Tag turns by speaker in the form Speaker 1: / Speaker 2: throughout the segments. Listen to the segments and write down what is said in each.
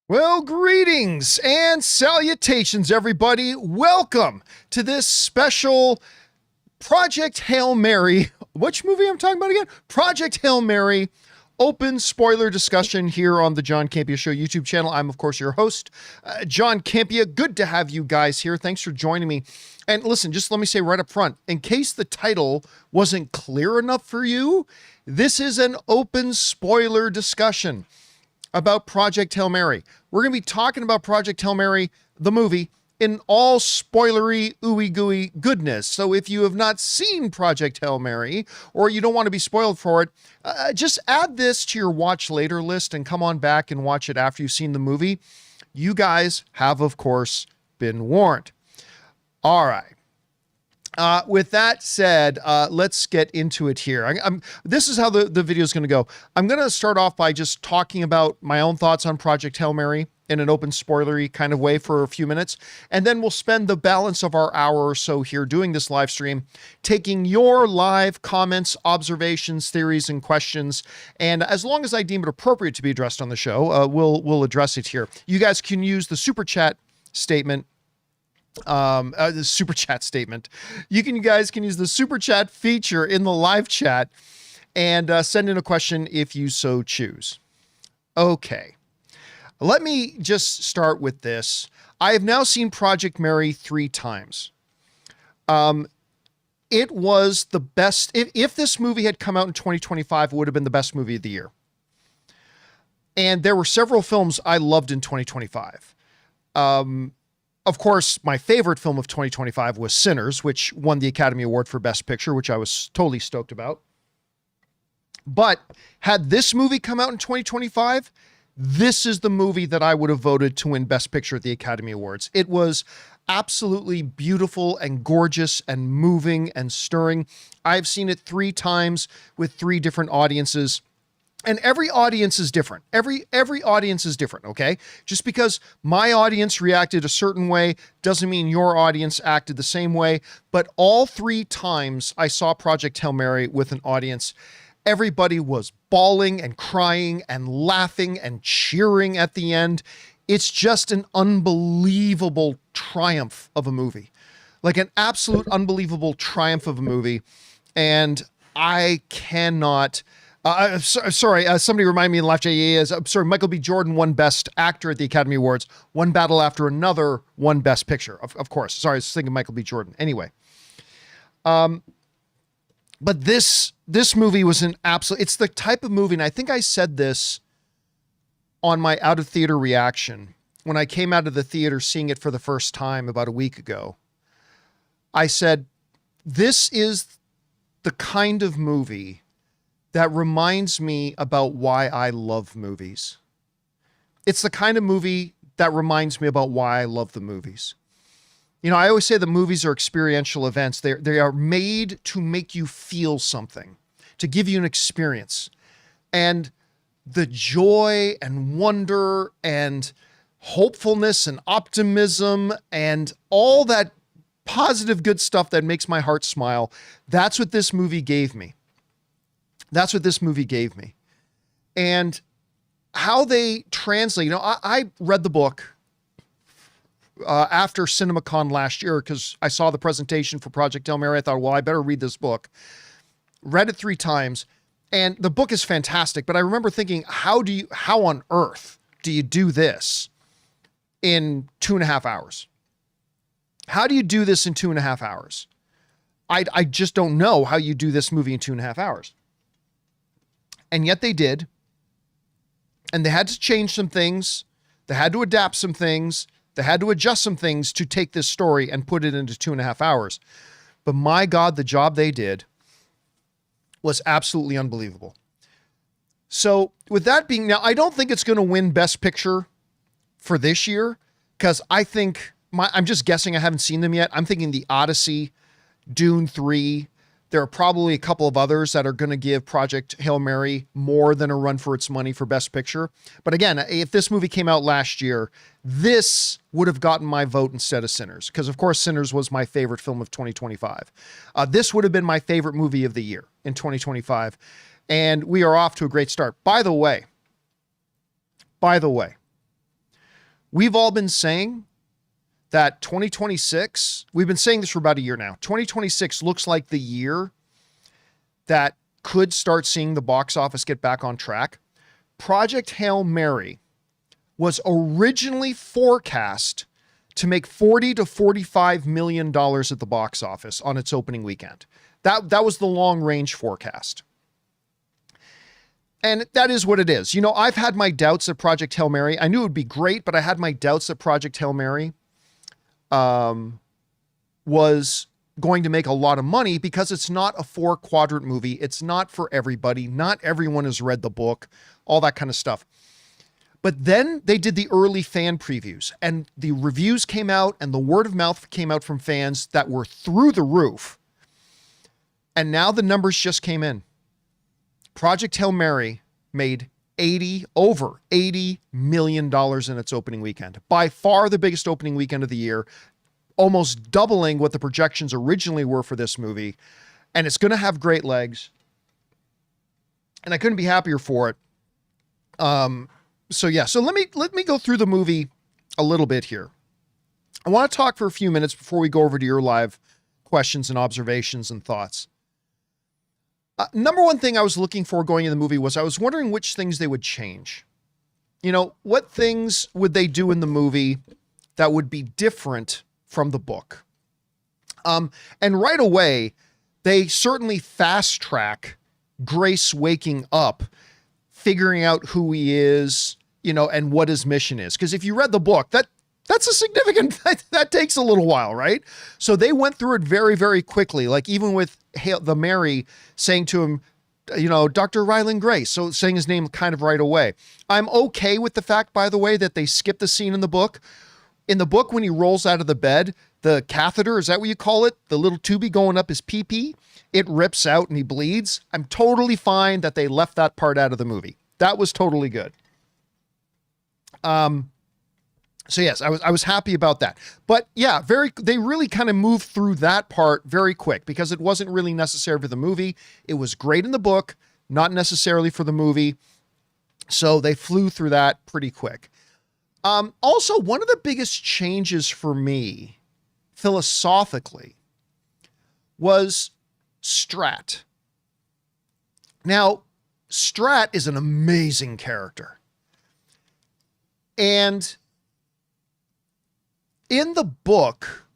Speaker 1: Well, greetings and salutations, everybody. Welcome to this special Project Hail Mary. Which movie I'm talking about again? Project Hail Mary open spoiler discussion here on the John Campea Show YouTube channel. I'm, of course, your host, John Campea. Good to have you guys here. Thanks for joining me. And listen, just let me say right up front, in case the title wasn't clear enough for you, this is an open spoiler discussion about Project Hail Mary. We're going to be talking about Project Hail Mary, the movie, in all spoilery, ooey gooey goodness. So if you have not seen Project Hail Mary, or you don't want to be spoiled for it, just add this to your watch later list and come on back and watch it after you've seen the movie. You guys have, of course, been warned. All right. With that said, let's get into it here. This is how the video is going to go. I'm going to start off by just talking about my own thoughts on Project Hail Mary in an open spoilery kind of way for a few minutes. And then we'll spend the balance of our hour or so here doing this live stream, taking your live comments, observations, theories, and questions. And as long as I deem it appropriate to be addressed on the show, we'll address it here. You guys can use the super chat statement. The super chat statement. You guys can use the super chat feature in the live chat and send in a question if you so choose. Okay. Let me just start with this. I have now seen Project Mary 3 times. It was the best. If this movie had come out in 2025, it would have been the best movie of the year. And there were several films I loved in 2025. Of course, my favorite film of 2025 was Sinners, which won the Academy Award for Best Picture, which I was totally stoked about. But had this movie come out in 2025, this is the movie that I would have voted to win Best Picture at the Academy Awards. It was absolutely beautiful and gorgeous and moving and stirring. I've seen it 3 times with 3 different audiences. And every audience is different. Every audience is different, okay? Just because my audience reacted a certain way doesn't mean your audience acted the same way. But all 3 times I saw Project Hail Mary with an audience, everybody was bawling and crying and laughing and cheering at the end. It's just an unbelievable triumph of a movie. Like an absolute unbelievable triumph of a movie. And I cannot... somebody remind me in live chat. I'm sorry, Michael B. Jordan won Best Actor at the Academy Awards. One battle after another won Best Picture. Of course. Sorry, I was thinking Michael B. Jordan. Anyway. But this movie was an absolute... It's the type of movie, and I think I said this on my out of theater reaction when I came out of the theater seeing it for the first time about a week ago. I said, this is the kind of movie that reminds me about why I love movies. It's the kind of movie that reminds me about why I love the movies. You know, I always say that movies are experiential events. They are made to make you feel something, to give you an experience. And the joy and wonder and hopefulness and optimism and all that positive good stuff that makes my heart smile, that's what this movie gave me. That's what this movie gave me. And how they translate, you know, I read the book after CinemaCon last year because I saw the presentation for Project Hail Mary. I thought, well, I better read this book. Read it 3 times. And the book is fantastic. But I remember thinking, how on earth do you do this in 2.5 hours? How do you do this in 2.5 hours? I just don't know how you do this movie in 2.5 hours. And yet they did. And they had to change some things. They had to adapt some things. They had to adjust some things to take this story and put it into 2.5 hours. But my God, the job they did was absolutely unbelievable. So with that being, now I don't think it's going to win Best Picture for this year because I think, I'm just guessing, I haven't seen them yet. I'm thinking The Odyssey, Dune 3, there are probably a couple of others that are going to give Project Hail Mary more than a run for its money for Best Picture. But again, if this movie came out last year, this would have gotten my vote instead of Sinners. Because, of course, Sinners was my favorite film of 2025. This would have been my favorite movie of the year in 2025. And we are off to a great start. By the way, We've all been saying that 2026, we've been saying this for about a year now. 2026 looks like the year that could start seeing the box office get back on track. Project Hail Mary was originally forecast to make $40 to $45 million at the box office on its opening weekend. That was the long range forecast. And that is what it is. You know, I've had my doubts that Project Hail Mary, I knew it would be great, but I had my doubts that Project Hail Mary was going to make a lot of money because it's not a 4-quadrant movie. It's not for everybody. Not everyone has read the book, all that kind of stuff. But then they did the early fan previews and the reviews came out and the word of mouth came out from fans that were through the roof. And now the numbers just came in. Project Hail Mary made over $80 million in its opening weekend. By far the biggest opening weekend of the year, almost doubling what the projections originally were for this movie. And it's going to have great legs. And I couldn't be happier for it. So let me go through the movie a little bit here. I want to talk for a few minutes before we go over to your live questions and observations and thoughts. Number one thing I was looking for going in the movie was I was wondering which things they would change. You know, what things would they do in the movie that would be different from the book? And right away, they certainly fast track Grace waking up, figuring out who he is, you know, and what his mission is. Because if you read the book, that's a significant, that takes a little while, right? So they went through it very, very quickly. Like even with the Mary saying to him, you know, Dr. Ryland Grace, so saying his name kind of right away. I'm okay with the fact, by the way, that they skipped the scene in the book. In the book, when he rolls out of the bed, the catheter, is that what you call it? The little tubey going up his pee-pee, it rips out and he bleeds. I'm totally fine that they left that part out of the movie. That was totally good. So yes, I was happy about that. But yeah, they really kind of moved through that part very quick because it wasn't really necessary for the movie. It was great in the book, not necessarily for the movie. So they flew through that pretty quick. Also, one of the biggest changes for me philosophically was Stratt. Now, Stratt is an amazing character. And in the book,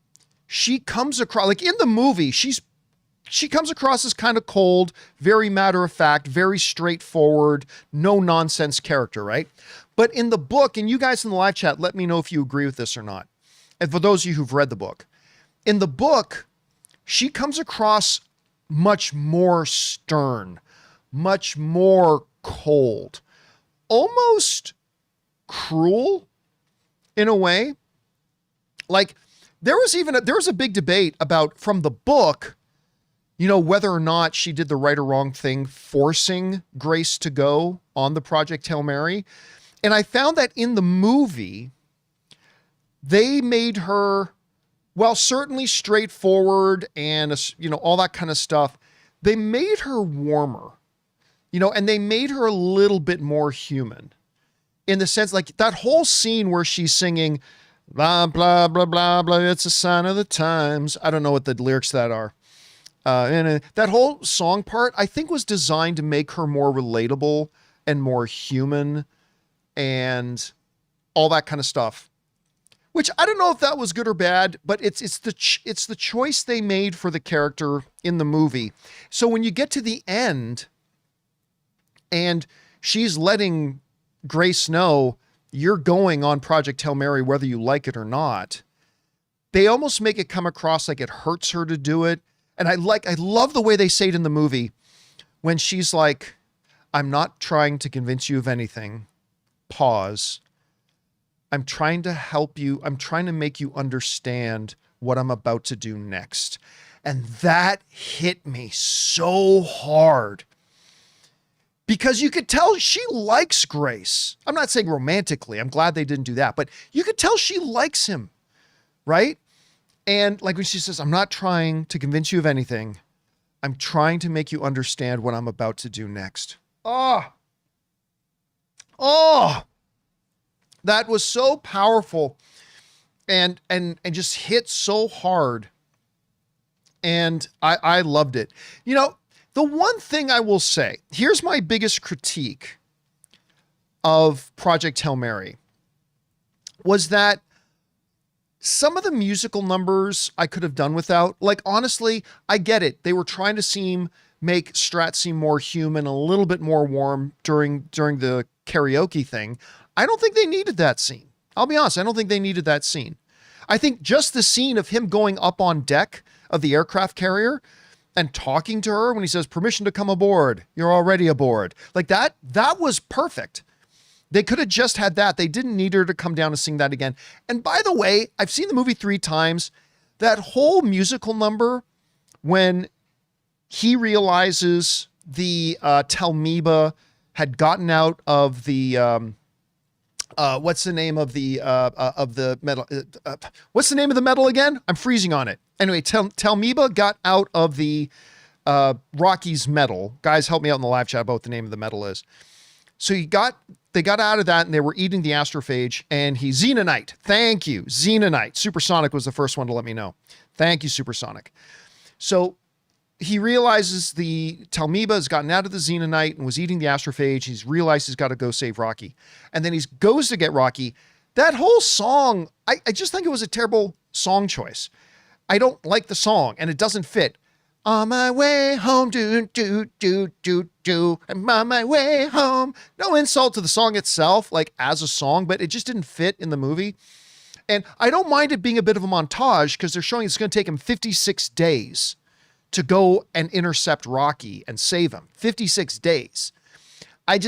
Speaker 1: she comes across, like in the movie, she comes across as kind of cold, very matter of fact, very straightforward, no nonsense character, right? But in the book, and you guys in the live chat, let me know if you agree with this or not. And for those of you who've read the book, in the book, she comes across much more stern, much more cold, almost cruel in a way. Like there was a big debate about from the book, you know, whether or not she did the right or wrong thing, forcing Grace to go on the Project Hail Mary. And I found that in the movie, they made her, well, certainly straightforward and, you know, all that kind of stuff. They made her warmer, you know, and they made her a little bit more human in the sense like that whole scene where she's singing blah, blah, blah, blah, blah. It's a sign of the times. I don't know what the lyrics to that are. And that whole song part, I think was designed to make her more relatable and more human and all that kind of stuff, which I don't know if that was good or bad, but it's the choice they made for the character in the movie. So when you get to the end and she's letting Grace know you're going on Project Hail Mary, whether you like it or not, they almost make it come across like it hurts her to do it. And I love the way they say it in the movie when she's like, I'm not trying to convince you of anything. Pause. I'm trying to help you. I'm trying to make you understand what I'm about to do next. And that hit me so hard because you could tell she likes Grace. I'm not saying romantically. I'm glad they didn't do that, but you could tell she likes him, right? And like when she says, I'm not trying to convince you of anything. I'm trying to make you understand what I'm about to do next. Oh, that was so powerful and just hit so hard. And I loved it. You know, the one thing I will say, here's my biggest critique of Project Hail Mary, was that some of the musical numbers I could have done without. Like, honestly, I get it. They were trying to make Stratt seem more human, a little bit more warm during the karaoke thing. I don't think they needed that scene. I'll be honest. I don't think they needed that scene. I think just the scene of him going up on deck of the aircraft carrier and talking to her when he says, permission to come aboard. You're already aboard. Like that was perfect. They could have just had that. They didn't need her to come down and sing that again. And by the way, I've seen the movie 3 times. That whole musical number when he realizes the Talmiba had gotten out of the what's the name of the medal? What's the name of the medal again? I'm freezing on it. Anyway, Talmiba got out of the Rocky's medal. Guys, help me out in the live chat about what the name of the medal is. So they got out of that and they were eating the astrophage, and he Xenonite. Thank you. Xenonite. Supersonic was the first one to let me know. Thank you, Supersonic. So he realizes the Talmiba has gotten out of the Xenonite and was eating the astrophage. He's realized he's got to go save Rocky. And then he goes to get Rocky. That whole song, I just think it was a terrible song choice. I don't like the song and it doesn't fit. On my way home, I'm on my way home. No insult to the song itself, like as a song, but it just didn't fit in the movie. And I don't mind it being a bit of a montage because they're showing it's going to take him 56 days to go and intercept Rocky and save him. 56 days. I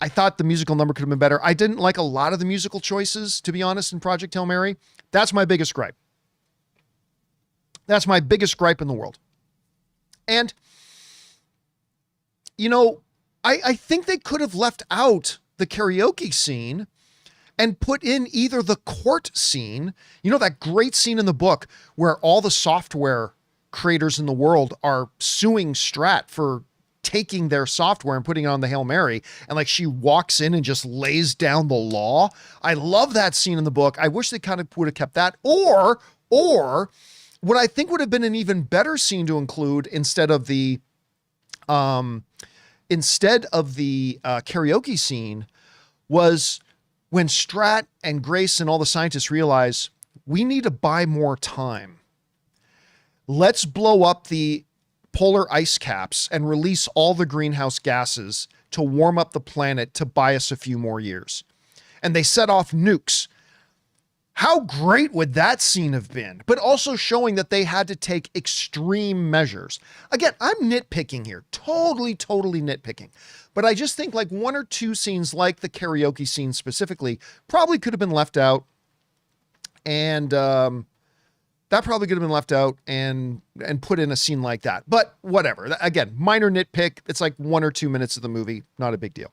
Speaker 1: thought the musical number could have been better. I didn't like a lot of the musical choices, to be honest, in Project Hail Mary. That's my biggest gripe. That's my biggest gripe in the world. And, you know, I think they could have left out the karaoke scene and put in either the court scene, you know, that great scene in the book where all the software creators in the world are suing Stratt for taking their software and putting it on the Hail Mary. And like she walks in and just lays down the law. I love that scene in the book. I wish they kind of would have kept that. Or what I think would have been an even better scene to include instead of the karaoke scene was when Stratt and Grace and all the scientists realize we need to buy more time. Let's blow up the polar ice caps and release all the greenhouse gases to warm up the planet to buy us a few more years. And they set off nukes. How great would that scene have been? But also showing that they had to take extreme measures. Again, I'm nitpicking here. Totally nitpicking. But I just think like 1 or 2 scenes like the karaoke scene specifically probably could have been left out. And that probably could have been left out and put in a scene like that. But whatever. Again, minor nitpick. It's like 1 or 2 minutes of the movie. Not a big deal.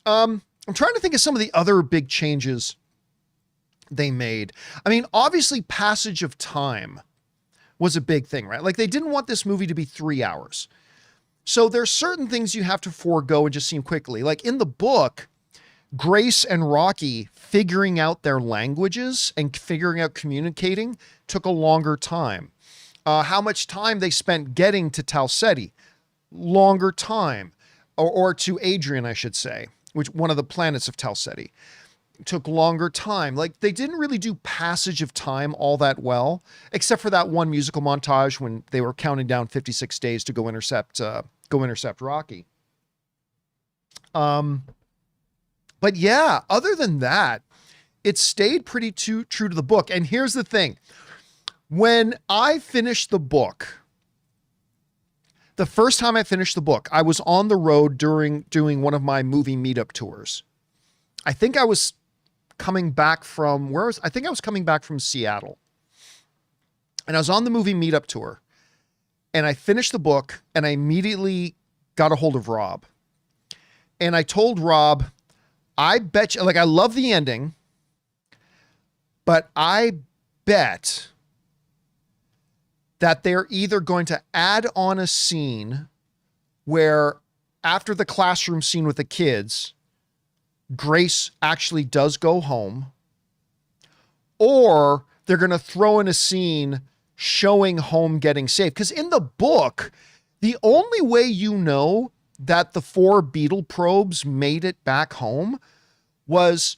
Speaker 1: I'm trying to think of some of the other big changes they made. I mean, obviously passage of time was a big thing, right? Like they didn't want this movie to be 3 hours. So there's certain things you have to forego and just see them quickly. Like in the book, Grace and Rocky figuring out their languages and figuring out communicating took a longer time. How much time they spent getting to Talsetti, longer time, or to Adrian, I should say, which one of the planets of Talsetti. Took longer time. Like they didn't really do passage of time all that well, except for that one musical montage when they were counting down 56 days to go intercept Rocky. But yeah, other than that, it stayed pretty true to the book. And here's the thing. When I finished the book, the first time I finished the book, I was on the road doing one of my movie meetup tours. I think I was coming back from Seattle. And I was on the movie meetup tour and I finished the book and I immediately got a hold of Rob. And I told Rob, I bet you, like, I love the ending, but I bet that they're either going to add on a scene where after the classroom scene with the kids, Grace actually does go home, or they're going to throw in a scene showing home getting saved. Because in the book, the only way you know that the 4 beetle probes made it back home was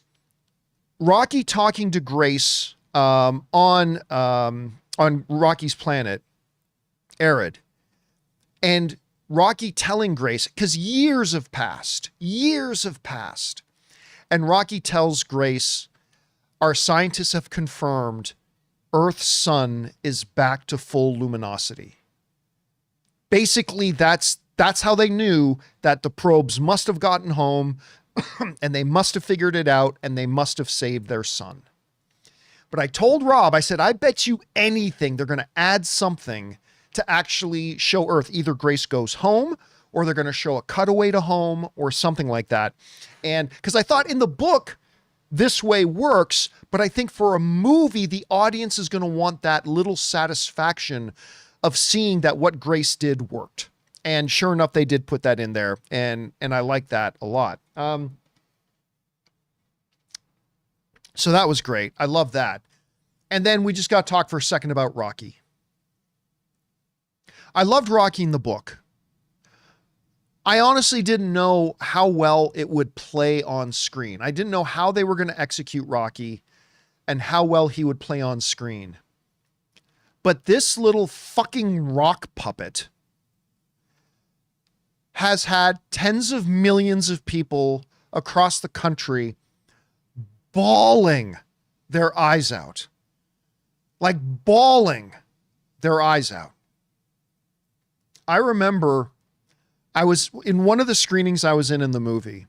Speaker 1: Rocky talking to Grace on Rocky's planet, Arid, and Rocky telling Grace, because years have passed, and Rocky tells Grace, our scientists have confirmed Earth's sun is back to full luminosity. Basically, that's how they knew that the probes must have gotten home and they must have figured it out and they must have saved their son. But I told Rob, I said, I bet you anything they're going to add something to actually show Earth. Either Grace goes home or they're going to show a cutaway to home or something like that. And because I thought in the book, this way works, but I think for a movie, the audience is going to want that little satisfaction of seeing that what Grace did worked. And sure enough, they did put that in there. And I like that a lot. So that was great. I love that. And then we just got to talk for a second about Rocky. I loved Rocky in the book. I honestly didn't know how well it would play on screen. I didn't know how they were going to execute Rocky and how well he would play on screen. But this little fucking rock puppet has had tens of millions of people across the country bawling their eyes out. Like bawling their eyes out. I remember I was in one of the screenings I was in the movie.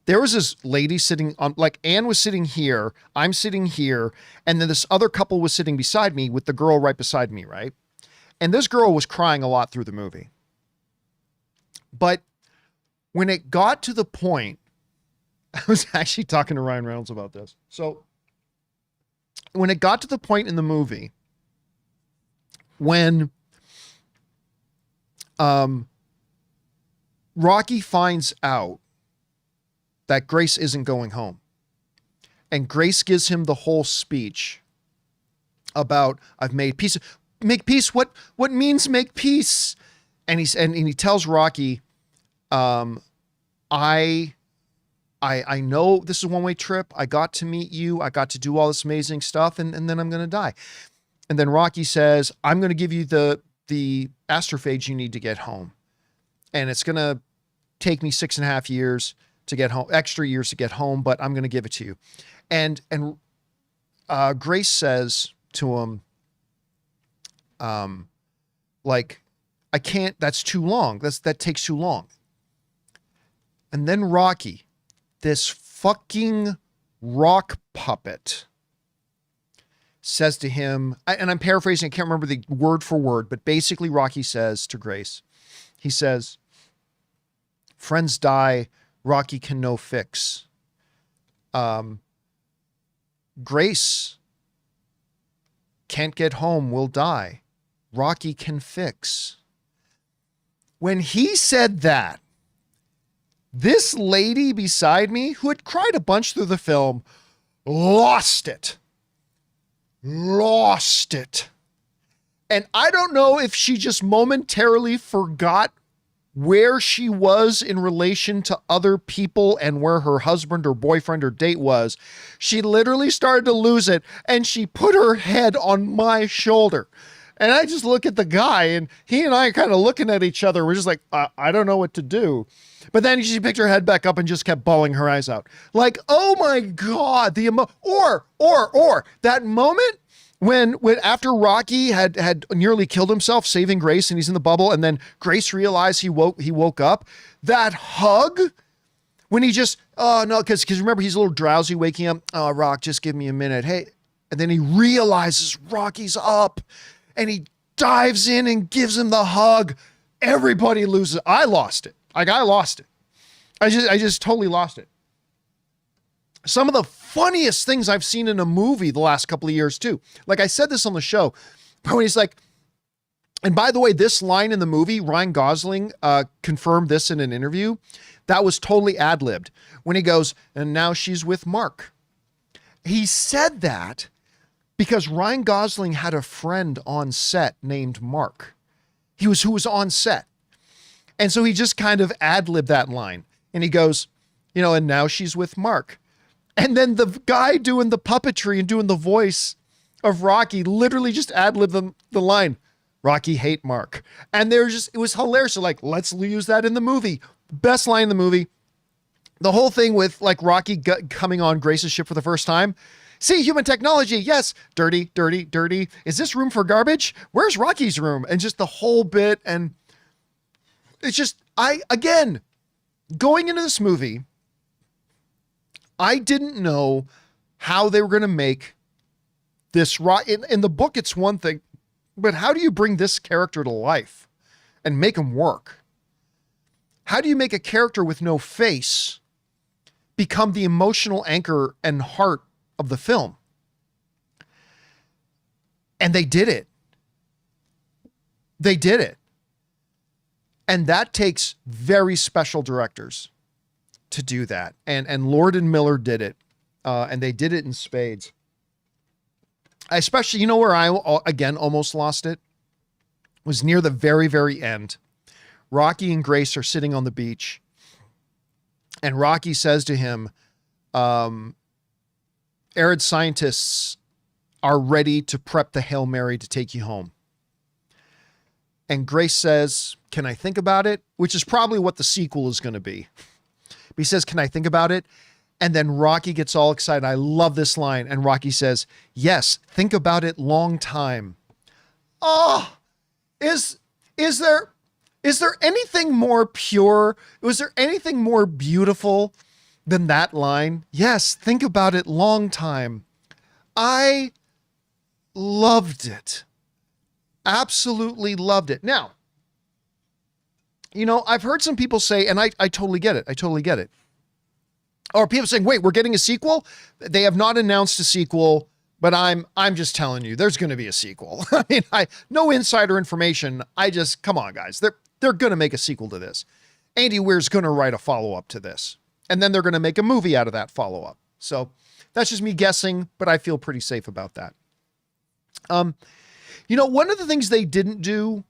Speaker 1: There was this lady sitting on, like Anne was sitting here, I'm sitting here, and then this other couple was sitting beside me with the girl right beside me, right? And this girl was crying a lot through the movie. But when it got to the point, I was actually talking to Ryan Reynolds about this. So when it got to the point in the movie when Rocky finds out that Grace isn't going home, and Grace gives him the whole speech about, I've made peace. Make peace? What means make peace? And he tells Rocky, I know this is a one-way trip. I got to meet you. I got to do all this amazing stuff, and then I'm going to die. And then Rocky says, I'm going to give you the astrophage you need to get home. And it's going to take me 6.5 years to get home, extra years to get home, but I'm going to give it to you. And Grace says to him, like, I can't, that's too long. That takes too long. And then Rocky, this fucking rock puppet, says to him, and I'm paraphrasing, I can't remember the word for word, but basically Rocky says to Grace, he says, friends die, Rocky can no fix. Grace can't get home, will die. Rocky can fix. When he said that, this lady beside me, who had cried a bunch through the film, lost it. Lost it. And I don't know if she just momentarily forgot where she was in relation to other people and where her husband or boyfriend or date was. She literally started to lose it, and she put her head on my shoulder. And I just look at the guy, and he and I are kind of looking at each other. We're just like, I don't know what to do. But then she picked her head back up and just kept bawling her eyes out. Like, oh my God, or that moment when after Rocky had nearly killed himself, saving Grace, and he's in the bubble, and then Grace realized he woke up. That hug, when he just, oh no, because remember, he's a little drowsy waking up. Oh, Rock, just give me a minute. Hey. And then he realizes Rocky's up, and he dives in and gives him the hug. Everybody loses. I lost it. Like, I lost it. I just totally lost it. Some of the funniest things I've seen in a movie the last couple of years too. Like I said this on the show, but when he's like, And by the way, this line in the movie, Ryan Gosling confirmed this in an interview. That was totally ad-libbed when he goes, and now she's with Mark. He said that because Ryan Gosling had a friend on set named Mark. Who was on set. And so he just kind of ad-libbed that line. And he goes, and now she's with Mark. And then the guy doing the puppetry and doing the voice of Rocky literally just ad-libbed the line, Rocky hate Mark. And it was hilarious. So like, let's use that in the movie. Best line in the movie. The whole thing with like Rocky coming on Grace's ship for the first time. See, human technology. Yes. Dirty, dirty, dirty. Is this room for garbage? Where's Rocky's room? And just the whole bit. And it's just, again, going into this movie, I didn't know how they were going to make this in the book. It's one thing, but how do you bring this character to life and make him work? How do you make a character with no face become the emotional anchor and heart of the film? And they did it. They did it. And that takes very special directors to do that. And Lord and Miller did it. And they did it in spades. Especially, where I, again, almost lost it was near the very, very end. Rocky and Grace are sitting on the beach. And Rocky says to him, Arid scientists are ready to prep the Hail Mary to take you home. And Grace says, can I think about it? Which is probably what the sequel is going to be. But he says, can I think about it? And then Rocky gets all excited. I love this line. And Rocky says, yes, think about it long time. Oh, is there anything more pure? Was there anything more beautiful than that line? Yes, think about it long time. I loved it. Absolutely loved it. Now, I've heard some people say, and I totally get it. I totally get it. Or people saying, wait, we're getting a sequel? They have not announced a sequel, but I'm just telling you, there's going to be a sequel. I mean, no insider information. Come on, guys. They're going to make a sequel to this. Andy Weir's going to write a follow-up to this. And then they're going to make a movie out of that follow-up. So that's just me guessing, but I feel pretty safe about that. One of the things they didn't do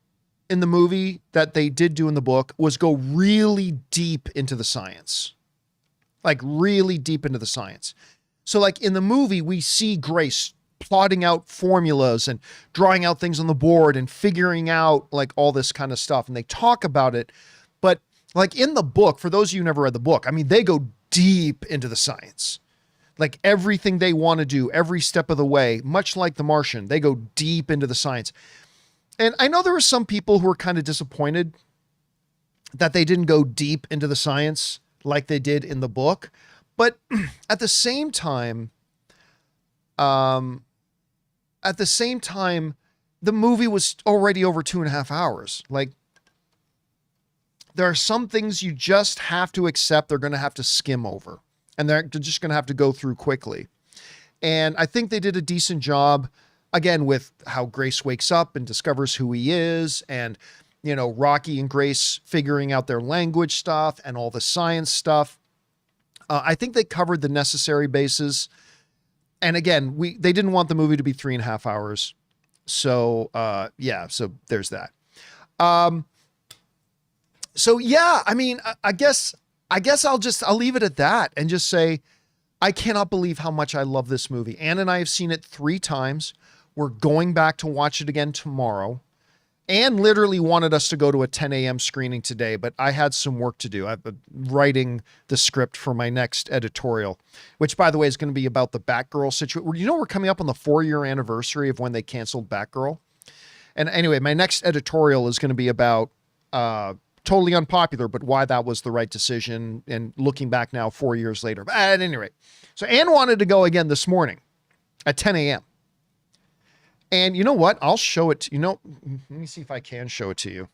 Speaker 1: in the movie that they did do in the book was go really deep into the science. Like really deep into the science. So like in the movie, we see Grace plotting out formulas and drawing out things on the board and figuring out like all this kind of stuff. And they talk about it. But like in the book, for those of you who never read the book, I mean, they go deep into the science. Like everything they want to do, every step of the way, much like The Martian, they go deep into the science. And I know there were some people who were kind of disappointed that they didn't go deep into the science like they did in the book. But at the same time, the movie was already over 2.5 hours. Like, there are some things you just have to accept they're going to have to skim over. And they're just going to have to go through quickly. And I think they did a decent job, again, with how Grace wakes up and discovers who he is. And, Rocky and Grace figuring out their language stuff and all the science stuff. I think they covered the necessary bases. And again, they didn't want the movie to be 3.5 hours. So, so there's that. I guess I'll leave it at that and just say, I cannot believe how much I love this movie. Ann and I have seen it 3 times. We're going back to watch it again tomorrow. Ann literally wanted us to go to a 10 a.m. screening today, but I had some work to do. I've been writing the script for my next editorial, which, by the way, is going to be about the Batgirl situation. We're coming up on the 4-year anniversary of when they canceled Batgirl. And anyway, my next editorial is going to be about totally unpopular, but why that was the right decision. And looking back now 4 years later. But at any rate, so Ann wanted to go again this morning at 10 a.m. And you know what? I'll show it. Let me see if I can show it to you.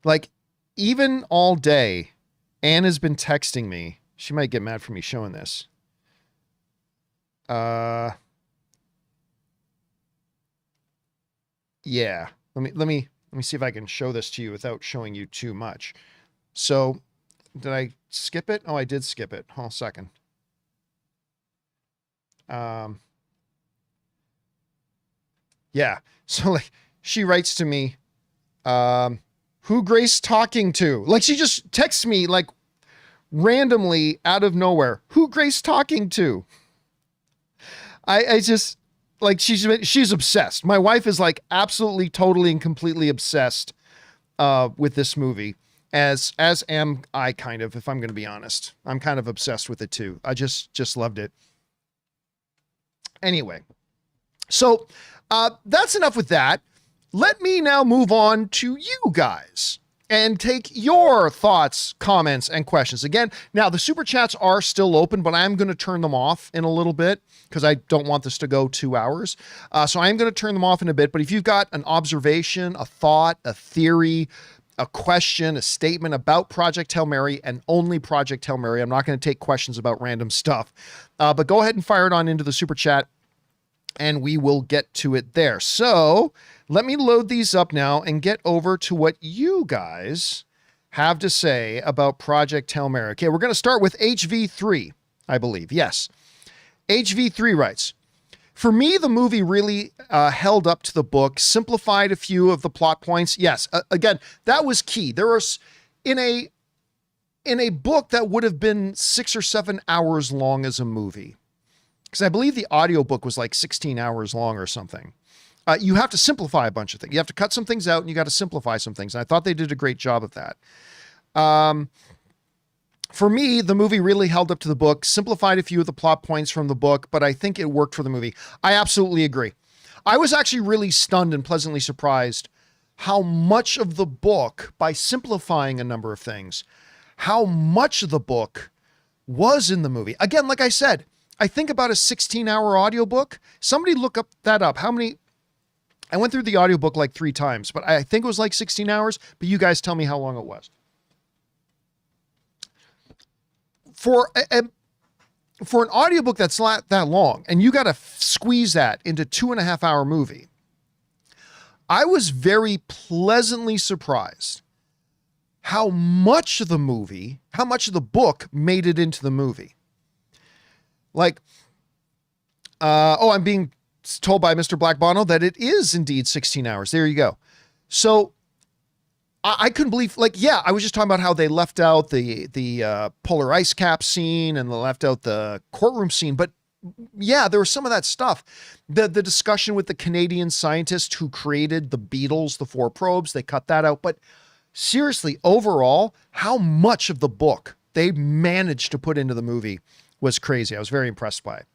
Speaker 1: Like, even all day, Ann has been texting me. She might get mad for me showing this. Yeah. Let me see if I can show this to you without showing you too much. So did I skip it? Oh, I did skip it. Hold on a second. Yeah. So like she writes to me, who Grace talking to? Like she just texts me like randomly out of nowhere. Who Grace talking to? I just like she's obsessed. My wife is like absolutely, totally, and completely obsessed with this movie. As am I, kind of, if I'm going to be honest. I'm kind of obsessed with it too. I just loved it. Anyway, so that's enough with that. Let me now move on to you guys and take your thoughts, comments, and questions. Again, now the super chats are still open, but I'm going to turn them off in a little bit because I don't want this to go 2 hours. So I'm going to turn them off in a bit. But if you've got an observation, a thought, a theory, a question, a statement about Project Hail Mary and only Project Hail Mary, I'm not going to take questions about random stuff, but go ahead and fire it on into the super chat and we will get to it there. So let me load these up now and get over to what you guys have to say about Project Hail Mary. Okay, we're going to start with HV3, I believe. Yes. HV3 writes, for me, the movie really held up to the book, simplified a few of the plot points. Yes, again, that was key. There was, in a book that would have been 6 or 7 hours long as a movie, because I believe the audiobook was like 16 hours long or something. You have to simplify a bunch of things. You have to cut some things out and you got to simplify some things. And I thought they did a great job of that. For me, the movie really held up to the book, simplified a few of the plot points from the book, but I think it worked for the movie. I absolutely agree. I was actually really stunned and pleasantly surprised how much of the book, by simplifying a number of things, how much of the book was in the movie. Again, like I said, I think about a 16-hour audiobook. Somebody look up that up. How many? I went through the audiobook like 3 times, but I think it was like 16 hours, but you guys tell me how long it was. For an audiobook that's not that long, and you got to squeeze that into 2.5-hour movie, I was very pleasantly surprised how much of the movie, how much of the book made it into the movie. Like, I'm being told by Mr. Black Bono that it is indeed 16 hours. There you go. So I couldn't believe, like, yeah, I was just talking about how they left out the polar ice cap scene and they left out the courtroom scene. But yeah, there was some of that stuff. The discussion with the Canadian scientist who created the beetles, the 4 probes, they cut that out. But seriously, overall, how much of the book they managed to put into the movie was crazy. I was very impressed by it.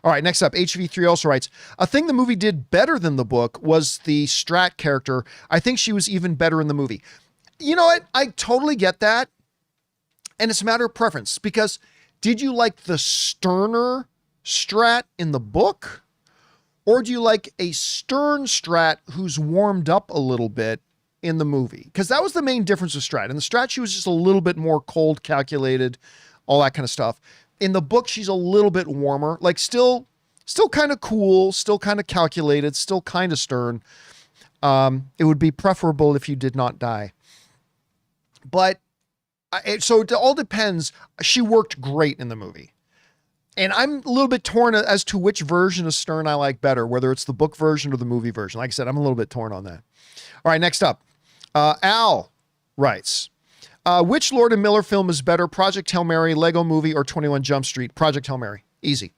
Speaker 1: All right, next up, HV3 also writes, a thing the movie did better than the book was the Stratt character. I think she was even better in the movie. You know what? I totally get that. And it's a matter of preference, because did you like the sterner Stratt in the book? Or do you like a stern Stratt who's warmed up a little bit in the movie? Because that was the main difference with Stratt. In the Stratt, she was just a little bit more cold, calculated, all that kind of stuff. In the book, she's a little bit warmer, like still kind of cool, still kind of calculated, still kind of stern. It would be preferable if you did not die. But so it all depends. She worked great in the movie. And I'm a little bit torn as to which version of Stern I like better, whether it's the book version or the movie version. Like I said, I'm a little bit torn on that. All right, next up. Al writes, which Lord and Miller film is better, Project Hail Mary, Lego Movie, or 21 Jump Street? Project Hail Mary. Easy.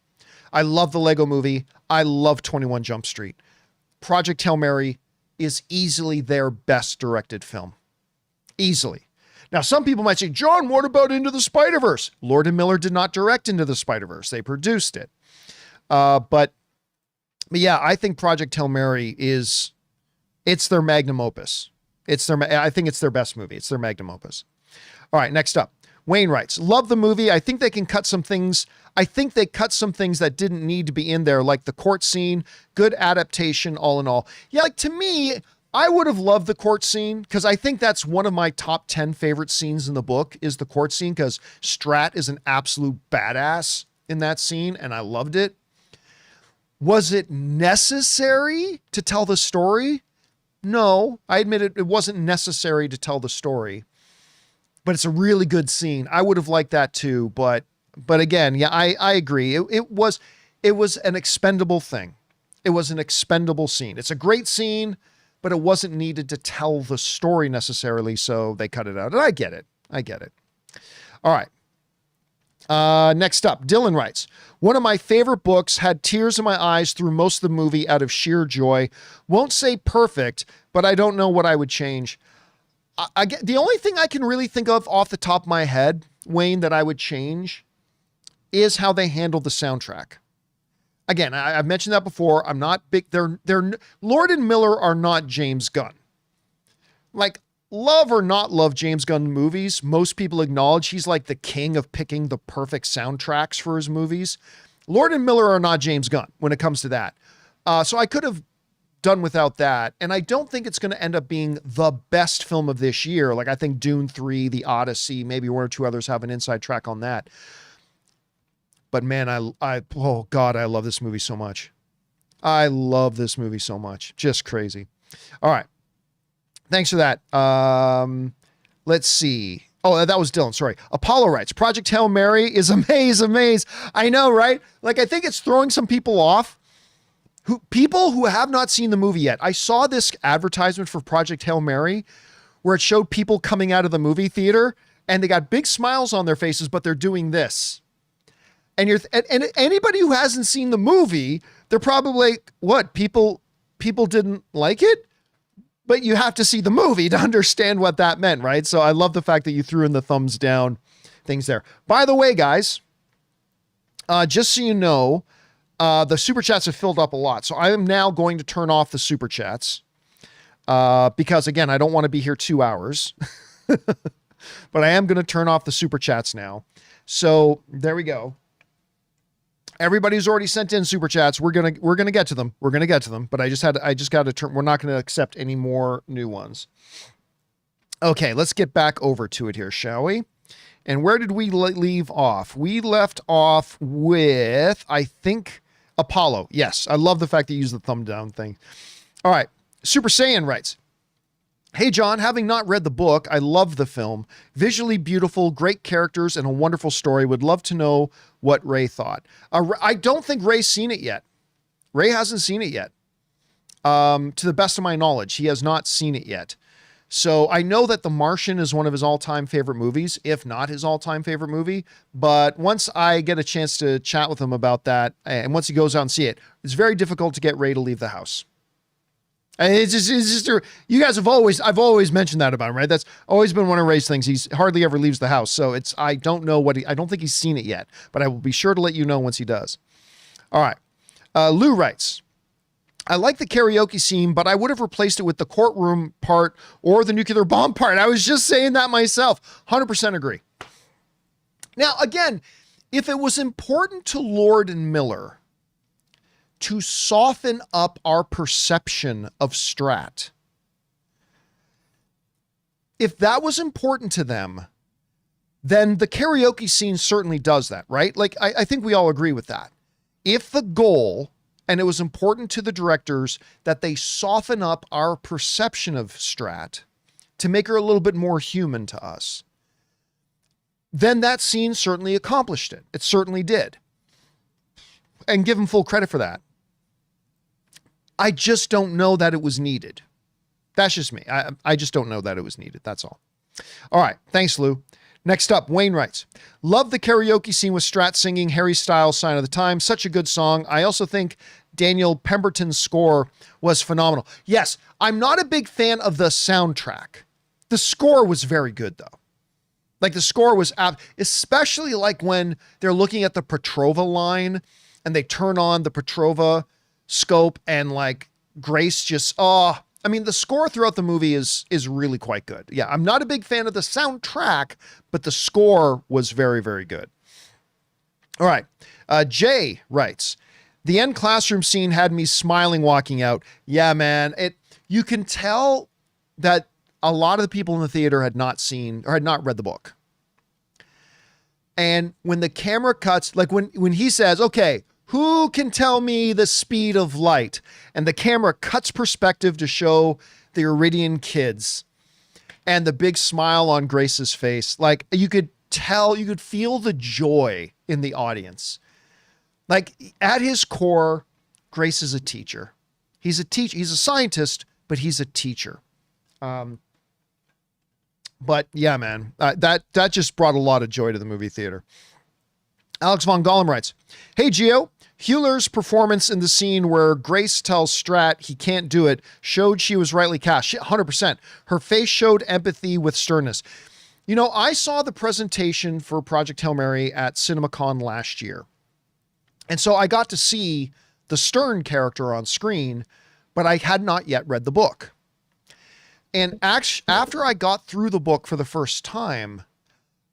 Speaker 1: I love the Lego Movie. I love 21 Jump Street. Project Hail Mary is easily their best directed film. Easily. Now, some people might say, John, what about Into the Spider-Verse? Lord and Miller did not direct Into the Spider-Verse. They produced it. But yeah, I think Project Hail Mary it's their magnum opus. I think it's their best movie. It's their magnum opus. All right, next up. Wayne writes, love the movie. I think they cut some things that didn't need to be in there, like the court scene. Good adaptation, all in all. Yeah, like to me, I would have loved the court scene because I think that's one of my top 10 favorite scenes in the book is the court scene, because Stratt is an absolute badass in that scene, and I loved it. Was it necessary to tell the story? No, I admit it wasn't necessary to tell the story, but it's a really good scene. I would have liked that too, but again, yeah, I agree. It was an expendable thing. It was an expendable scene. It's a great scene, but it wasn't needed to tell the story necessarily, so they cut it out. And I get it. All right. Next up, Dylan writes, one of my favorite books, had tears in my eyes through most of the movie out of sheer joy. Won't say perfect, but I don't know what I would change. I get the only thing I can really think of off the top of my head, Wayne, that I would change is how they handled the soundtrack. Again, I've mentioned that before. I'm not big. They're Lord and Miller are not James Gunn. Like, love or not love James Gunn movies, most people acknowledge he's like the king of picking the perfect soundtracks for his movies. Lord and Miller are not James Gunn when it comes to that. So I could have done without that. And I don't think it's going to end up being the best film of this year. Like, I think Dune 3, The Odyssey, maybe one or two others have an inside track on that. But man, oh God, I love this movie so much. I love this movie so much. Just crazy. All right. Thanks for that. Let's see. Oh, that was Dylan. Sorry. Apollo writes, Project Hail Mary is Amaze Amaze. I know, right? Like, I think it's throwing some people off. People who have not seen the movie yet. I saw this advertisement for Project Hail Mary where it showed people coming out of the movie theater and they got big smiles on their faces, but they're doing this. And and anybody who hasn't seen the movie, they're probably like, what? People didn't like it? But you have to see the movie to understand what that meant, right? So I love the fact that you threw in the thumbs down things there. By the way, guys, just so you know, the super chats have filled up a lot. So I am now going to turn off the super chats because, again, I don't want to be here 2 hours. But I am going to turn off the super chats now. So there we go. Everybody's already sent in super chats. We're gonna get to them. But I just got to turn. We're not going to accept any more new ones. Okay, let's get back over to it here, shall we? And where did we leave off? We left off with, I think, Apollo. Yes, I love the fact that you use the thumb down thing. All right, Super Saiyan writes, hey, John, having not read the book, I love the film. Visually beautiful, great characters, and a wonderful story. Would love to know what Ray thought. I don't think Ray's seen it yet. Ray hasn't seen it yet. To the best of my knowledge, he has not seen it yet. So I know that The Martian is one of his all-time favorite movies, if not his all-time favorite movie. But once I get a chance to chat with him about that, and once he goes out and see it, it's very difficult to get Ray to leave the house. It's just I've always mentioned that about him, right? That's always been one of Ray's things. He's hardly ever leaves the house. So I don't know I don't think he's seen it yet, but I will be sure to let you know once he does. All right. Lou writes, I like the karaoke scene, but I would have replaced it with the courtroom part or the nuclear bomb part. I was just saying that myself. 100% agree. Now, again, if it was important to Lord and Miller to soften up our perception of Stratt, if that was important to them, then the karaoke scene certainly does that, right? Like, I think we all agree with that. If the goal, and it was important to the directors, that they soften up our perception of Stratt to make her a little bit more human to us, then that scene certainly accomplished it. It certainly did. And give them full credit for that. I just don't know that it was needed. That's just me. I just don't know that it was needed. That's all. All right. Thanks, Lou. Next up, Wayne writes, love the karaoke scene with Stratt singing Harry Styles' Sign of the Times. Such a good song. I also think Daniel Pemberton's score was phenomenal. Yes, I'm not a big fan of the soundtrack. The score was very good, though. Like, the score was, especially like when they're looking at the Petrova line and they turn on the Petrova scope and like Grace just, I mean, the score throughout the movie is really quite good. Yeah, I'm not a big fan of the soundtrack, but the score was very, very good. All right. Jay writes, the end classroom scene had me smiling walking out. Yeah, man. You can tell that a lot of the people in the theater had not seen or had not read the book. And when the camera cuts, like when he says, okay, who can tell me the speed of light? And the camera cuts perspective to show the Iridian kids and the big smile on Grace's face. Like, you could tell, you could feel the joy in the audience. Like, at his core, Grace is a teacher. He's a teacher. He's a scientist, but he's a teacher. But yeah, man, that just brought a lot of joy to the movie theater. Alex Von Gollum writes, "Hey, Gio, Hewler's performance in the scene where Grace tells Stratt he can't do it showed she was rightly cast. 100%. Her face showed empathy with sternness." You know, I saw the presentation for Project Hail Mary at CinemaCon last year. And so I got to see the Stern character on screen, but I had not yet read the book. And after I got through the book for the first time,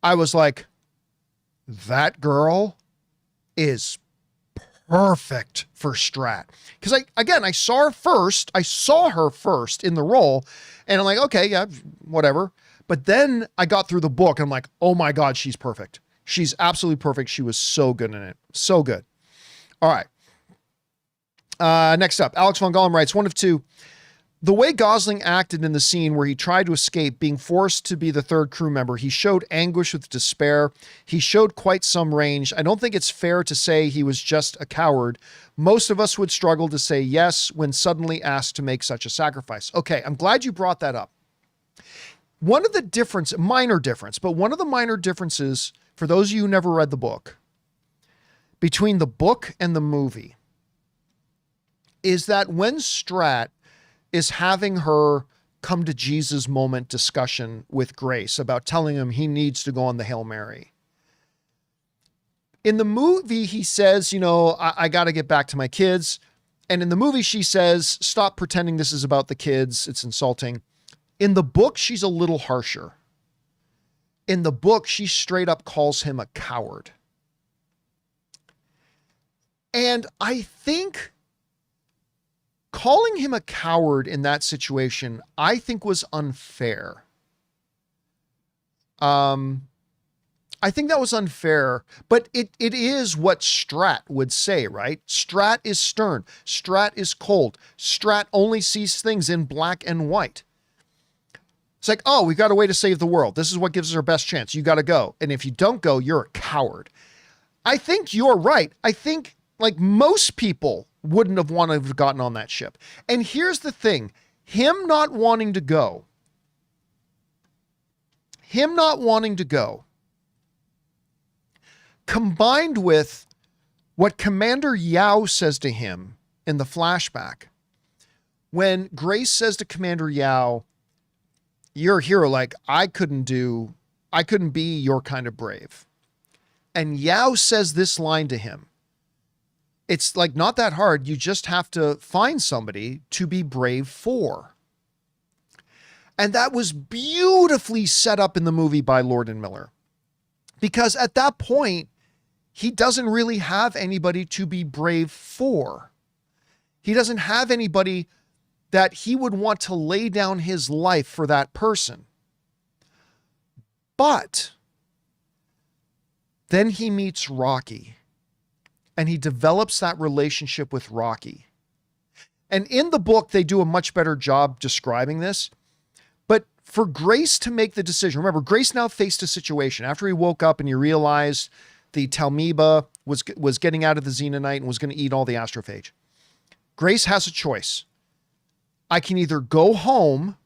Speaker 1: I was like, that girl is perfect for Stratt. Because I saw her first in the role, and I'm like, okay, yeah, whatever. But then I got through the book and I'm like, oh my God, she's perfect. She's absolutely perfect. She was so good in it. So good. All right. Next up, Alex Von Gollum writes, one of two. The way Gosling acted in the scene where he tried to escape being forced to be the third crew member, he showed anguish with despair. He showed quite some range. I don't think it's fair to say he was just a coward. Most of us would struggle to say yes when suddenly asked to make such a sacrifice. Okay, I'm glad you brought that up. One of the minor differences, for those of you who never read the book, between the book and the movie, is that when Stratt is having her come to Jesus moment discussion with Grace about telling him he needs to go on the Hail Mary. In the movie, he says, I got to get back to my kids. And in the movie, she says, stop pretending this is about the kids. It's insulting. In the book, she's a little harsher. In the book, she straight up calls him a coward. And I think calling him a coward in that situation, I think was unfair. I think that was unfair, but it is what Stratt would say, right? Stratt is stern. Stratt is cold. Stratt only sees things in black and white. It's like, oh, we've got a way to save the world. This is what gives us our best chance. You got to go. And if you don't go, you're a coward. I think you're right. I think like most people wouldn't have wanted to have gotten on that ship. And here's the thing, him not wanting to go, combined with what Commander Yao says to him in the flashback, when Grace says to Commander Yao, you're a hero, like I couldn't be your kind of brave. And Yao says this line to him. It's like not that hard. You just have to find somebody to be brave for. And that was beautifully set up in the movie by Lord and Miller. Because at that point, he doesn't really have anybody to be brave for. He doesn't have anybody that he would want to lay down his life for that person. But then he meets Rocky. And he develops that relationship with Rocky. And in the book, they do a much better job describing this. But for Grace to make the decision, remember, Grace now faced a situation after he woke up and he realized the Talmiba was getting out of the Xenonite and was going to eat all the astrophage. Grace has a choice. I can either go home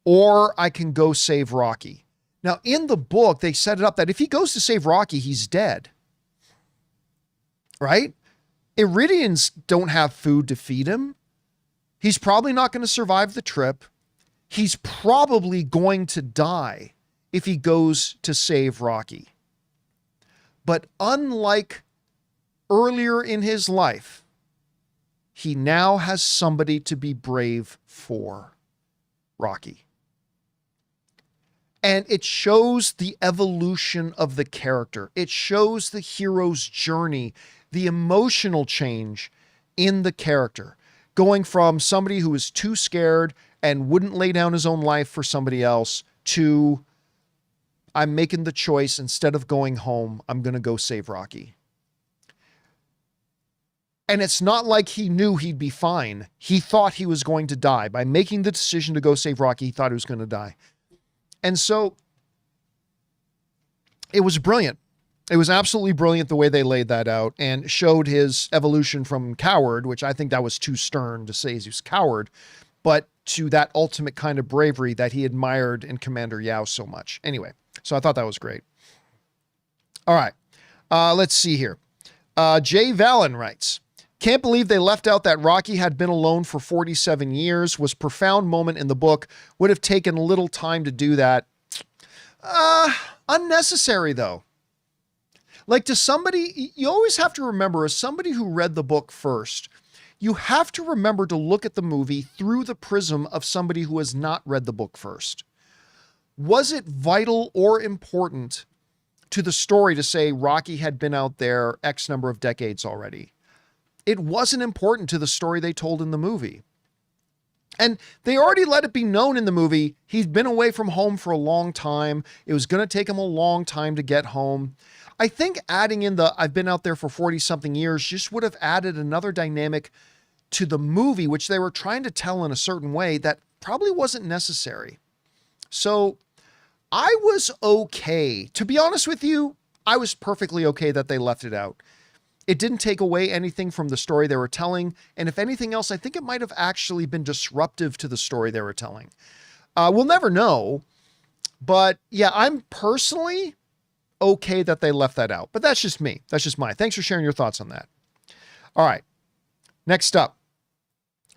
Speaker 1: or I can go save Rocky. Now, in the book, they set it up that if he goes to save Rocky, he's dead. Right? Iridians don't have food to feed him. He's probably not going to survive the trip. He's probably going to die if he goes to save Rocky. But unlike earlier in his life, he now has somebody to be brave for, Rocky. And it shows the evolution of the character. It shows the hero's journey, the emotional change in the character, going from somebody who was too scared and wouldn't lay down his own life for somebody else to, I'm making the choice, instead of going home, I'm going to go save Rocky. And it's not like he knew he'd be fine. He thought he was going to die. By making the decision to go save Rocky, he thought he was going to die. And so it was brilliant. It was absolutely brilliant the way they laid that out and showed his evolution from coward, which I think that was too stern to say he was coward, but to that ultimate kind of bravery that he admired in Commander Yao so much. Anyway, so I thought that was great. All right. Let's see here. Jay Vallon writes, can't believe they left out that Rocky had been alone for 47 years. Was profound moment in the book. Would have taken a little time to do that. Unnecessary though. Like to somebody, you always have to remember, as somebody who read the book first, you have to remember to look at the movie through the prism of somebody who has not read the book first. Was it vital or important to the story to say Rocky had been out there X number of decades already? It wasn't important to the story they told in the movie. And they already let it be known in the movie, he'd been away from home for a long time. It was going to take him a long time to get home. I think adding in the I've been out there for 40 something years just would have added another dynamic to the movie, which they were trying to tell in a certain way that probably wasn't necessary. So I was okay. To be honest with you, I was perfectly okay that they left it out. It didn't take away anything from the story they were telling. And if anything else, I think it might have actually been disruptive to the story they were telling. We'll never know. But yeah, I'm personally okay that they left that out. But that's just me. That's just mine. Thanks for sharing your thoughts on that. All right. Next up,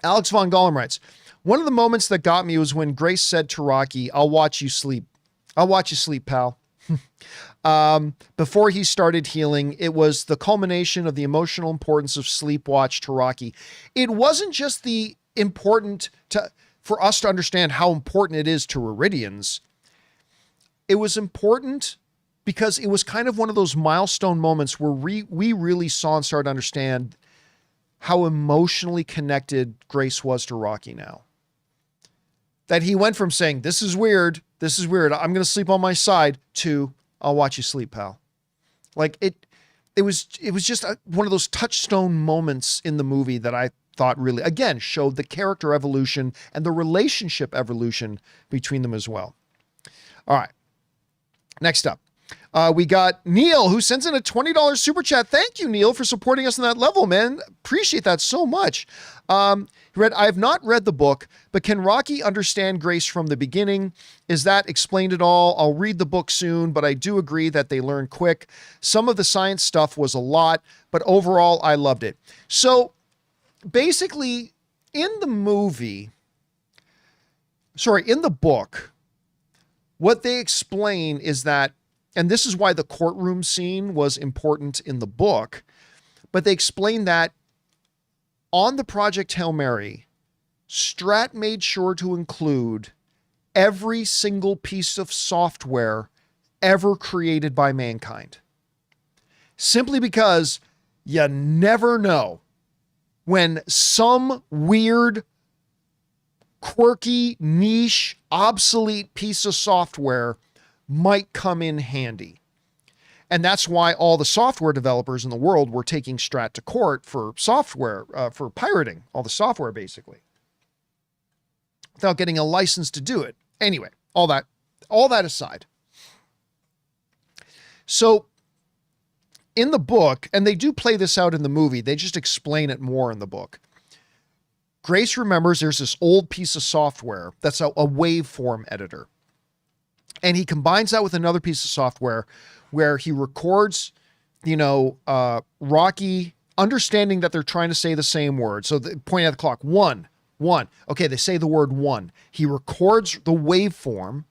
Speaker 1: Alex Von Gollum writes, one of the moments that got me was when Grace said to Rocky, I'll watch you sleep. I'll watch you sleep, pal. Before he started healing, it was the culmination of the emotional importance of sleep watch to Rocky. It wasn't just the important for us to understand how important it is to Iridians. It was important because it was kind of one of those milestone moments where we really saw and started to understand how emotionally connected Grace was to Rocky now. That he went from saying, this is weird, I'm going to sleep on my side, to I'll watch you sleep, pal. Like it was just one of those touchstone moments in the movie that I thought really, again, showed the character evolution and the relationship evolution between them as well. All right. Next up, we got Neil, who sends in a $20 super chat. Thank you, Neil, for supporting us on that level, man. Appreciate that so much. He read, I have not read the book, but can Rocky understand Grace from the beginning? Is that explained at all? I'll read the book soon, but I do agree that they learn quick. Some of the science stuff was a lot, but overall, I loved it. So basically, in the book, what they explain is that, and this is why the courtroom scene was important in the book, but they explain that on the Project Hail Mary, Stratt made sure to include every single piece of software ever created by mankind. Simply because you never know when some weird, quirky, niche, obsolete piece of software might come in handy. And that's why all the software developers in the world were taking Stratt to court for software, for pirating all the software, basically, without getting a license to do it. Anyway, all that aside. So in the book, and they do play this out in the movie, they just explain it more in the book. Grace remembers there's this old piece of software that's a waveform editor. And he combines that with another piece of software where he records, Rocky understanding that they're trying to say the same word. So pointing at the clock, one. Okay, they say the word one. He records the waveform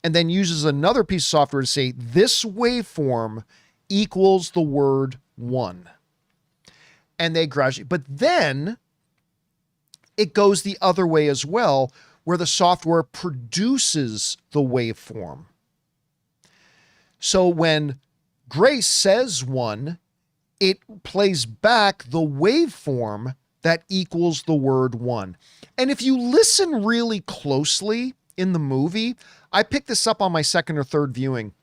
Speaker 1: and then uses another piece of software to say this waveform equals the word one. And they gradually, but then it goes the other way as well, where the software produces the waveform. So when Grace says one, it plays back the waveform that equals the word one. And if you listen really closely in the movie, I picked this up on my second or third viewing.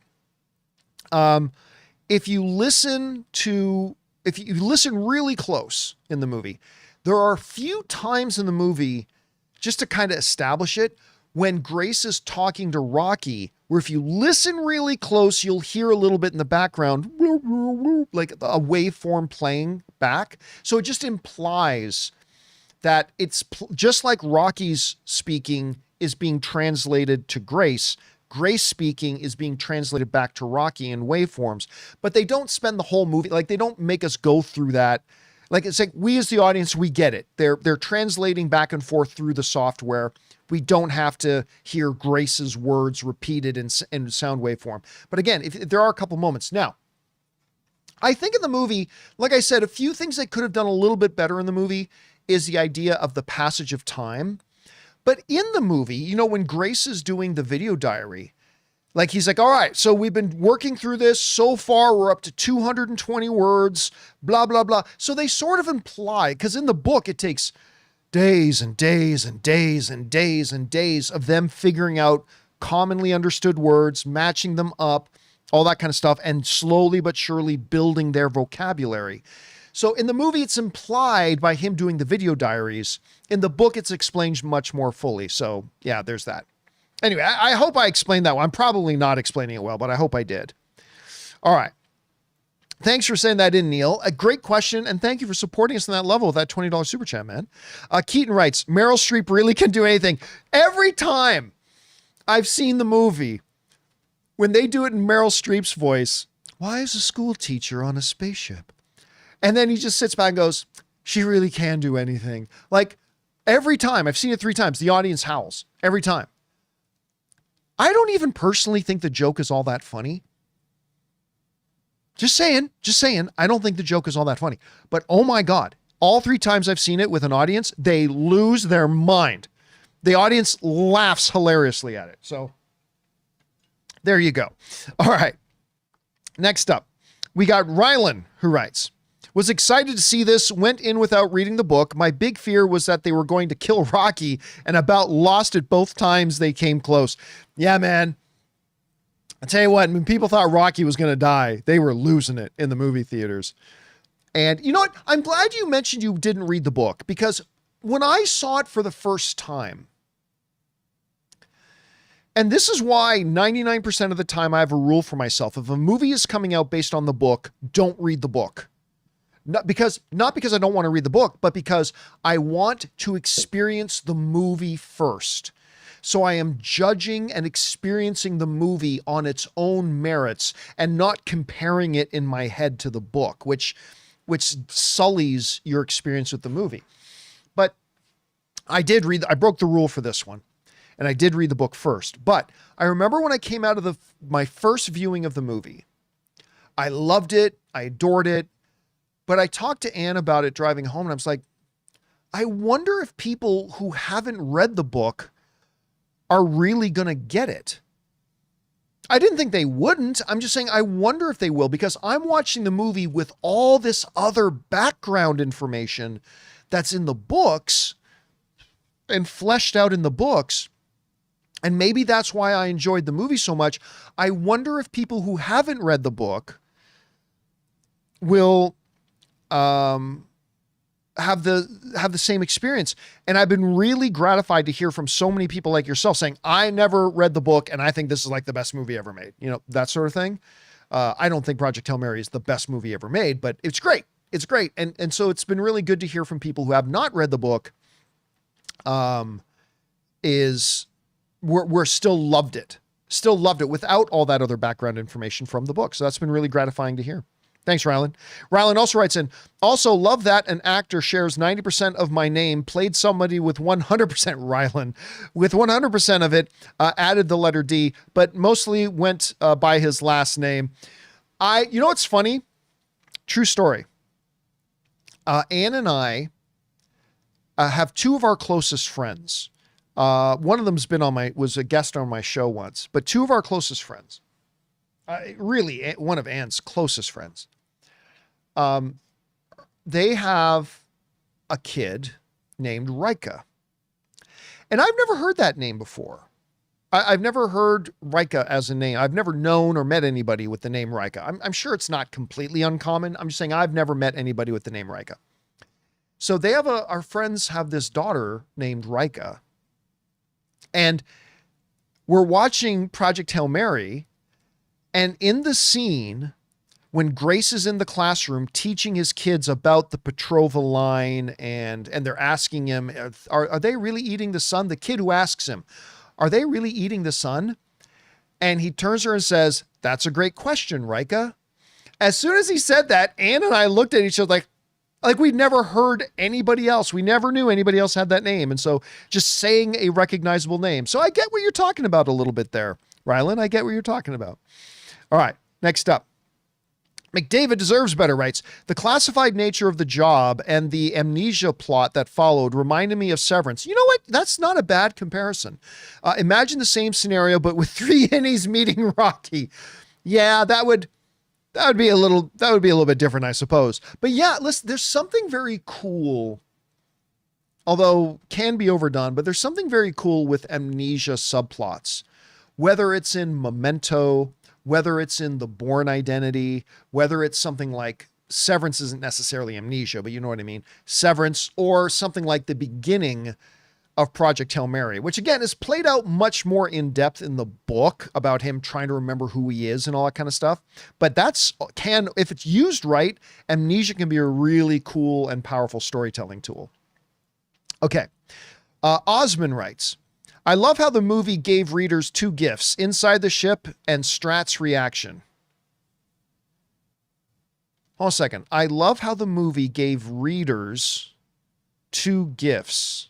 Speaker 1: If you listen to if you listen really close in the movie, there are a few times in the movie, just to kind of establish it, when Grace is talking to Rocky, where if you listen really close, you'll hear a little bit in the background, like a waveform playing back. So it just implies that it's just like Rocky's speaking is being translated to Grace. Grace speaking is being translated back to Rocky in waveforms, but they don't spend the whole movie, like they don't make us go through that. Like it's like we as the audience, we get it. They're translating back and forth through the software. We don't have to hear Grace's words repeated in sound waveform. But again, if there are a couple moments. Now, I think in the movie, like I said, a few things they could have done a little bit better in the movie is the idea of the passage of time. But in the movie, you know, when Grace is doing the video diary, like he's like, all right, so we've been working through this. So far, we're up to 220 words, blah, blah, blah. So they sort of imply, because in the book, it takes days and days and days and days and days of them figuring out commonly understood words, matching them up, all that kind of stuff, and slowly but surely building their vocabulary. So in the movie, it's implied by him doing the video diaries. In the book, it's explained much more fully. So yeah, there's that. Anyway, I hope I explained that well. I'm probably not explaining it well, but I hope I did. All right. Thanks for saying that in, Neil. A great question, and thank you for supporting us on that level with that $20 super chat, man. Keaton writes, Meryl Streep really can do anything. Every time I've seen the movie, when they do it in Meryl Streep's voice, why is a school teacher on a spaceship? And then he just sits back and goes, she really can do anything. Like every time, I've seen it 3 times, the audience howls every time. I don't even personally think the joke is all that funny. Just saying. I don't think the joke is all that funny. But oh my God, all 3 times I've seen it with an audience, they lose their mind. The audience laughs hilariously at it. So there you go. All right. Next up, we got Rylan, who writes, was excited to see this, went in without reading the book. My big fear was that they were going to kill Rocky and about lost it both times they came close. Yeah, man. I tell you what, when people thought Rocky was going to die, they were losing it in the movie theaters. And you know what? I'm glad you mentioned you didn't read the book, because when I saw it for the first time, and this is why 99% of the time I have a rule for myself. If a movie is coming out based on the book, don't read the book. Not because I don't want to read the book, but because I want to experience the movie first. So I am judging and experiencing the movie on its own merits and not comparing it in my head to the book, which sullies your experience with the movie. But I broke the rule for this one, and I did read the book first. But I remember when I came out of my first viewing of the movie, I loved it. I adored it. But I talked to Anne about it driving home, and I was like, I wonder if people who haven't read the book are really going to get it. I didn't think they wouldn't. I'm just saying, I wonder if they will, because I'm watching the movie with all this other background information that's in the books and fleshed out in the books. And maybe that's why I enjoyed the movie so much. I wonder if people who haven't read the book will have the same experience. And I've been really gratified to hear from so many people like yourself saying, I never read the book and I think this is like the best movie ever made. You know, that sort of thing. I don't think Project Hail Mary is the best movie ever made, but it's great. It's great. And so it's been really good to hear from people who have not read the book, we're still loved it without all that other background information from the book. So that's been really gratifying to hear. Thanks, Rylan. Rylan also writes in, also love that an actor shares 90% of my name, played somebody with 100%, Rylan, with 100% of it, added the letter D, but mostly went by his last name. You know what's funny? True story. Anne and I have 2 of our closest friends. One of them's was a guest on my show once, but 2 of our closest friends, really one of Anne's closest friends, they have a kid named Rika. And I've never heard that name before. I've never heard Rika as a name. I've never known or met anybody with the name Rika. I'm sure it's not completely uncommon. I'm just saying I've never met anybody with the name Rika. So they have our friends have this daughter named Rika. And we're watching Project Hail Mary. And in the scene, when Grace is in the classroom teaching his kids about the Petrova line and they're asking him, are they really eating the sun? The kid who asks him, are they really eating the sun? And he turns to her and says, that's a great question, Rika. As soon as he said that, Ann and I looked at each other like we'd never heard anybody else. We never knew anybody else had that name. And so just saying a recognizable name. So I get what you're talking about a little bit there, Rylan. I get what you're talking about. All right, next up. McDavid Deserves Better writes, the classified nature of the job and the amnesia plot that followed reminded me of Severance. You know what? That's not a bad comparison. Imagine the same scenario, but with 3 innies meeting Rocky. Yeah, that would be a little bit different, I suppose. But yeah, listen, there's something very cool, although can be overdone, but there's something very cool with amnesia subplots, whether it's in Memento, whether it's in The Bourne Identity, whether it's something like Severance isn't necessarily amnesia, but you know what I mean? Severance, or something like the beginning of Project Hail Mary, which again is played out much more in depth in the book about him trying to remember who he is and all that kind of stuff. But if it's used right, amnesia can be a really cool and powerful storytelling tool. Okay. Osman writes, I love how the movie gave readers 2 gifts, Inside the Ship and Stratt's reaction. Hold on a second. I love how the movie gave readers 2 gifts,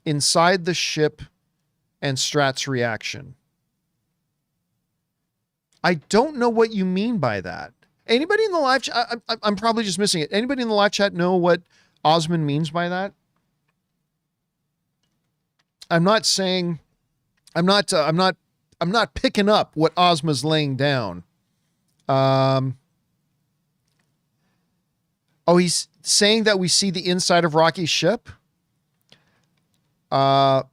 Speaker 1: Inside the Ship and Stratt's reaction. I don't know what you mean by that. Anybody in the live chat? I'm probably just missing it. Anybody in the live chat know what Osman means by that? I'm not picking up what Ozma's laying down. He's saying that we see the inside of Rocky's ship. 2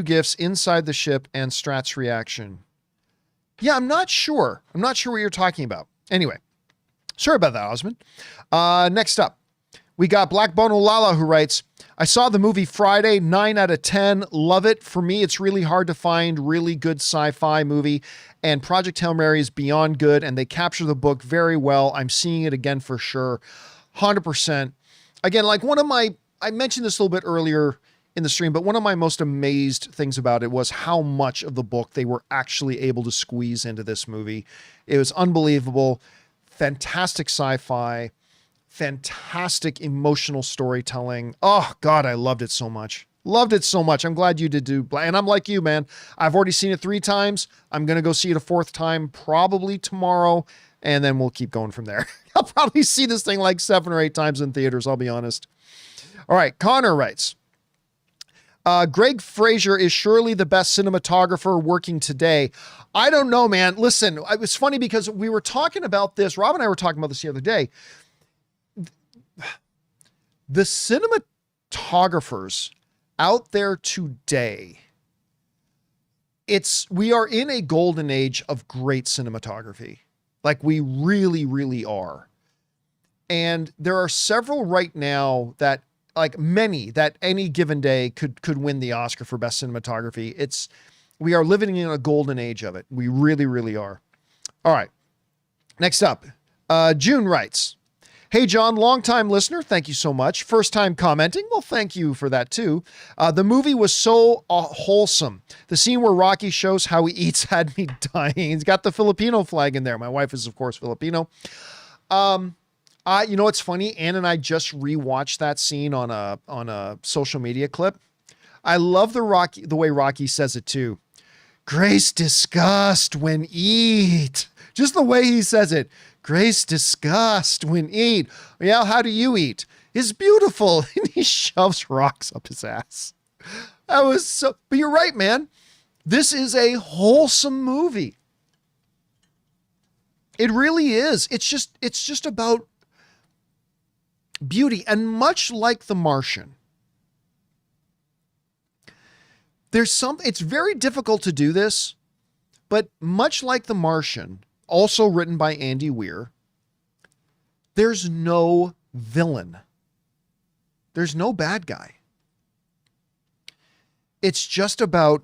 Speaker 1: gifts, Inside the Ship and Stratt's reaction. Yeah, I'm not sure. I'm not sure what you're talking about. Anyway, sorry about that, Osman. Next up, we got Black Bono Lala, who writes, I saw the movie Friday, 9 out of 10. Love it. For me, it's really hard to find really good sci-fi movie, and Project Hail Mary is beyond good, and they capture the book very well. I'm seeing it again for sure. 100%. Again, like I mentioned this a little bit earlier in the stream, but one of my most amazed things about it was how much of the book they were actually able to squeeze into this movie. It was unbelievable. Fantastic sci-fi. Fantastic emotional storytelling. Oh God, I loved it so much. Loved it so much. I'm glad you did do. And I'm like you, man. I've already seen it 3 times. I'm going to go see it a 4th time, probably tomorrow. And then we'll keep going from there. I'll probably see this thing like 7 or 8 times in theaters. I'll be honest. All right. Connor writes, Greg Fraser is surely the best cinematographer working today. I don't know, man. Listen, it was funny because we were talking about this. Rob and I were talking about this the other day. The cinematographers out there today, we are in a golden age of great cinematography. Like we really, really are. And there are several right now that any given day could win the Oscar for best cinematography. We are living in a golden age of it. We really, really are. All right. Next up, June writes, hey, John, longtime listener. Thank you so much. First time commenting. Well, thank you for that too. The movie was so wholesome. The scene where Rocky shows how he eats had me dying. He's got the Filipino flag in there. My wife is, of course, Filipino. You know what's funny? Ann and I just rewatched that scene on a social media clip. I love the way Rocky says it too. Grace disgust when eat. Just the way he says it. Grace disgust when eat. Yeah, how do you eat? It's beautiful. And he shoves rocks up his ass. But you're right, man. This is a wholesome movie. It really is. It's just about beauty. And much like The Martian, It's very difficult to do this, but much like The Martian, also written by Andy Weir, there's no villain. There's no bad guy. It's just about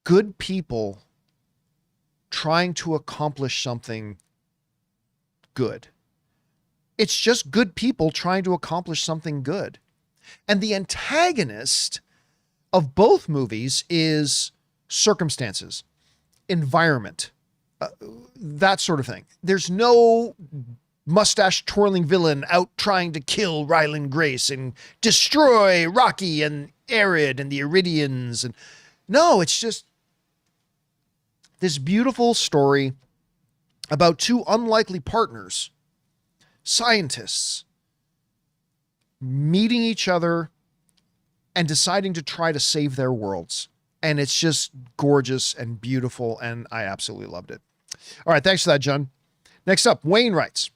Speaker 1: good people trying to accomplish something good. It's just good people trying to accomplish something good. And the antagonist of both movies is circumstances, environment, that sort of thing. There's no mustache twirling villain out trying to kill Ryland Grace and destroy Rocky and Arid and the Iridians. And no, it's just this beautiful story about two unlikely partners, scientists, meeting each other and deciding to try to save their worlds. And it's just gorgeous and beautiful, and I absolutely loved it. All right, thanks for that, John. Next up, Wayne writes,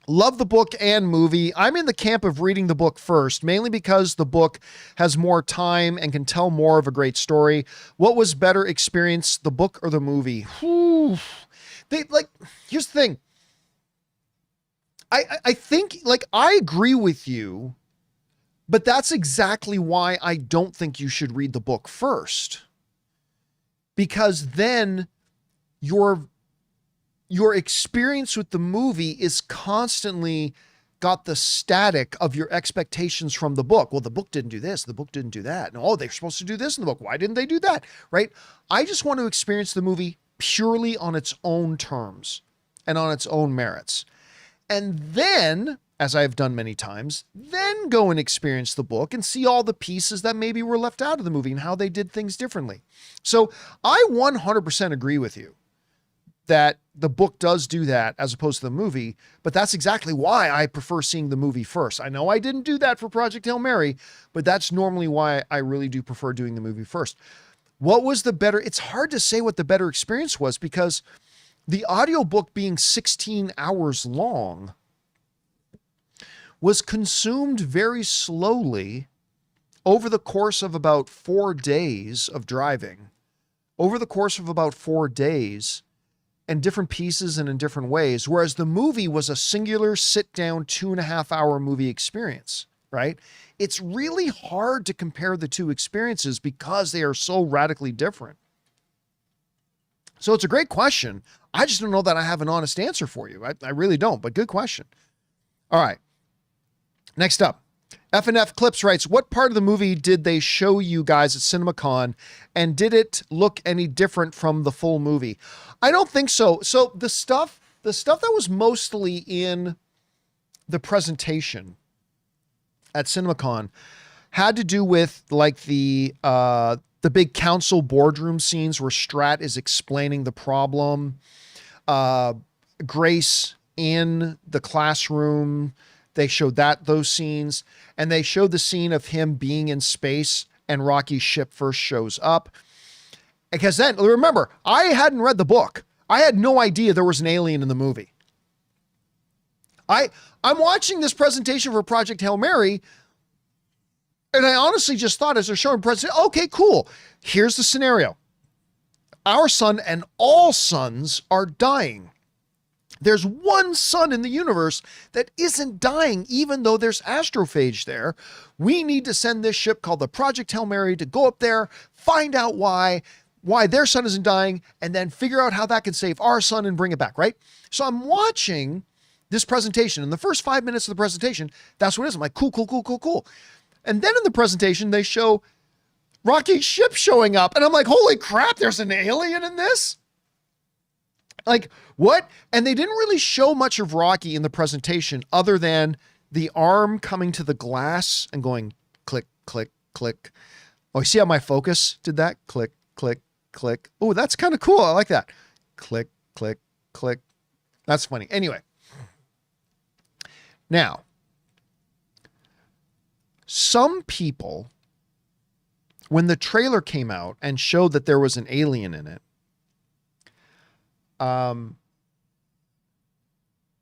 Speaker 1: love the book and movie. I'm in the camp of reading the book first, mainly because the book has more time and can tell more of a great story. What was better experience, the book or the movie? Whew. Here's the thing. I think, I agree with you, but that's exactly why I don't think you should read the book first. Because then your experience with the movie is constantly got the static of your expectations from the book. Well, the book didn't do this. The book didn't do that. And, oh, they're supposed to do this in the book. Why didn't they do that? Right? I just want to experience the movie purely on its own terms and on its own merits. And then, as I've done many times, then go and experience the book and see all the pieces that maybe were left out of the movie and how they did things differently. So I 100% agree with you that the book does do that as opposed to the movie, but that's exactly why I prefer seeing the movie first. I know I didn't do that for Project Hail Mary, but that's normally why I really do prefer doing the movie first. What was the better? It's hard to say what the better experience was because the audiobook being 16 hours long was consumed very slowly over the course of about 4 days of driving, over the course of about 4 days, and different pieces and in different ways. Whereas the movie was a singular sit down 2.5 hour movie experience, right? It's really hard to compare the two experiences because they are so radically different. So it's a great question. I just don't know that I have an honest answer for you. I really don't, but good question. All right. Next up, F&F Clips writes, what part of the movie did they show you guys at CinemaCon, and did it look any different from the full movie? I don't think so. So the stuff that was mostly in the presentation at CinemaCon had to do with the big council boardroom scenes where Stratt is explaining the problem. Grace in the classroom, they showed those scenes, and they showed the scene of him being in space and Rocky's ship first shows up. Because then, remember, I hadn't read the book. I had no idea there was an alien in the movie. I'm watching this presentation for Project Hail Mary, and I honestly just thought, as they're showing presentation, okay, cool. Here's the scenario. Our sun and all suns are dying. There's one sun in the universe that isn't dying, even though there's astrophage there. We need to send this ship called the Project Hail Mary to go up there, find out why their sun isn't dying, and then figure out how that can save our sun and bring it back, right? So I'm watching this presentation. In the first 5 minutes of the presentation, that's what it is. I'm like, cool, cool, cool, cool, cool. And then in the presentation, they show Rocky's ship showing up. And I'm like, holy crap, there's an alien in this? Like, what? And they didn't really show much of Rocky in the presentation other than the arm coming to the glass and going click, click, click. Oh, you see how my focus did that? Click, click, click. Oh, that's kind of cool. I like that. Click, click, click. That's funny. Anyway. Now, some people, when the trailer came out and showed that there was an alien in it,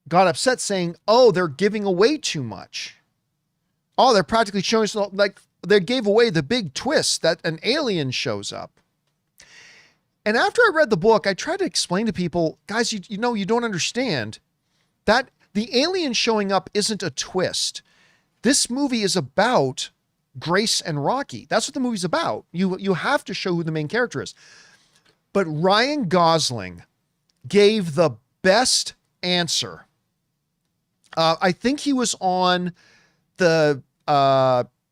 Speaker 1: got upset saying, oh, they're giving away too much. Oh, they're practically showing us, like, they gave away the big twist that an alien shows up. And after I read the book, I tried to explain to people, guys, you know, you don't understand that the alien showing up isn't a twist. This movie is about Grace and Rocky. That's what the movie's about. You have to show who the main character is. But Ryan Gosling gave the best answer. I think he was on the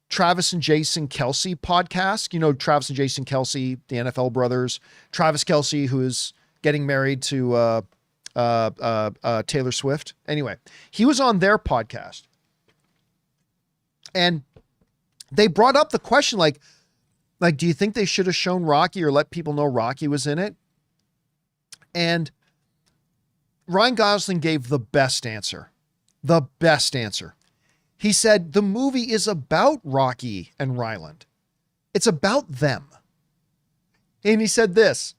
Speaker 1: Travis and Jason Kelce podcast. You know, Travis and Jason Kelce, the NFL brothers. Travis Kelce, who is getting married to Taylor Swift. Anyway, he was on their podcast. And they brought up the question, like, do you think they should have shown Rocky or let people know Rocky was in it? And Ryan Gosling gave the best answer. The best answer. He said, the movie is about Rocky and Ryland. It's about them. And he said this,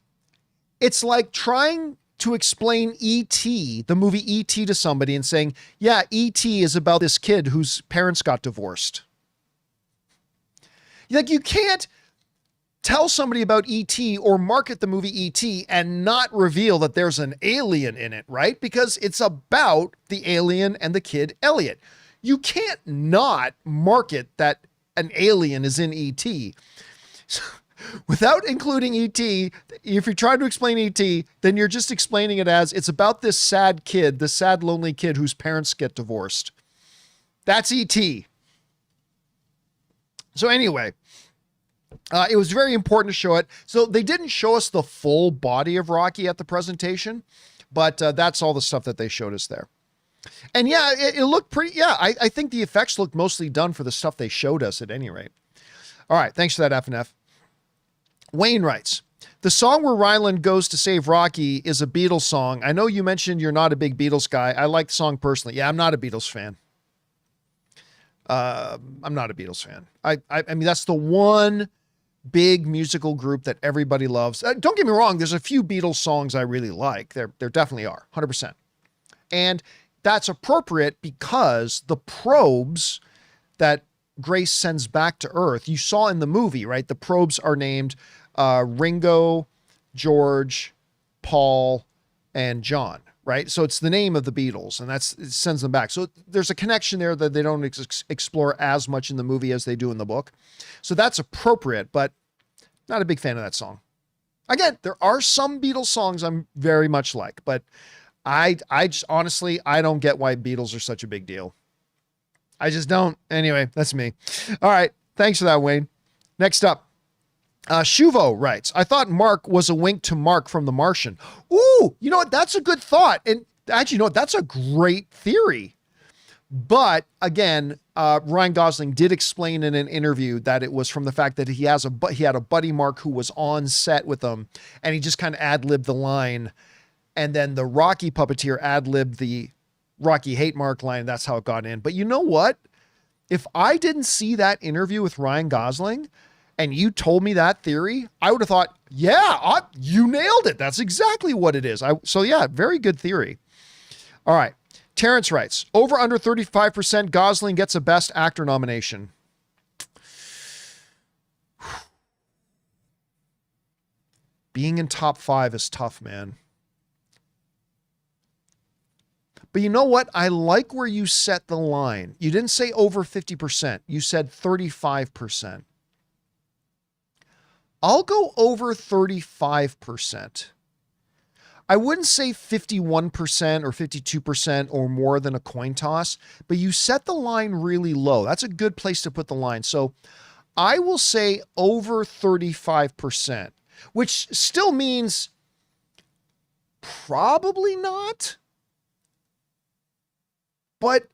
Speaker 1: it's like trying to explain E.T., the movie E.T., to somebody and saying, yeah, E.T. is about this kid whose parents got divorced. Like, you can't tell somebody about E.T. or market the movie E.T. and not reveal that there's an alien in it, right? Because it's about the alien and the kid Elliot. You can't not market that an alien is in E.T. So, without including E.T., if you're trying to explain E.T., then you're just explaining it as it's about this sad kid, the sad, lonely kid whose parents get divorced. That's E.T. So anyway, it was very important to show it. So they didn't show us the full body of Rocky at the presentation, but that's all the stuff that they showed us there. And yeah, it looked pretty, yeah, I think the effects looked mostly done for the stuff they showed us at any rate. All right, thanks for that, F&F. Wayne writes, the song where Ryland goes to save Rocky is a Beatles song. I know you mentioned you're not a big Beatles guy. I like the song personally. Yeah, I'm not a Beatles fan. I'm not a Beatles fan. I mean, that's the one big musical group that everybody loves. Don't get me wrong. There's a few Beatles songs I really like. There definitely are, 100%. And that's appropriate because the probes that Grace sends back to Earth, you saw in the movie, right? The probes are named Ringo, George, Paul, and John, right? So it's the name of the Beatles, and it sends them back. So there's a connection there that they don't explore as much in the movie as they do in the book. So that's appropriate, but not a big fan of that song. Again, there are some Beatles songs I'm very much like, but I just honestly, I don't get why Beatles are such a big deal. I just don't. Anyway, that's me. All right. Thanks for that, Wayne. Next up, Shuvo writes, I thought Mark was a wink to Mark from The Martian. Ooh, you know what? That's a good thought. And actually, you know what? That's a great theory. But again, Ryan Gosling did explain in an interview that it was from the fact that he had a buddy Mark who was on set with him, and he just kind of ad-libbed the line. And then the Rocky puppeteer ad-libbed the Rocky hate Mark line. That's how it got in. But you know what? If I didn't see that interview with Ryan Gosling and you told me that theory, I would have thought, yeah, you nailed it. That's exactly what it is. So yeah, very good theory. All right. Terrence writes, over under 35% Gosling gets a best actor nomination. Being in top 5 is tough, man. But you know what? I like where you set the line. You didn't say over 50%. You said 35%. I'll go over 35%. I wouldn't say 51% or 52% or more than a coin toss, but you set the line really low. That's a good place to put the line. So I will say over 35%, which still means probably not, but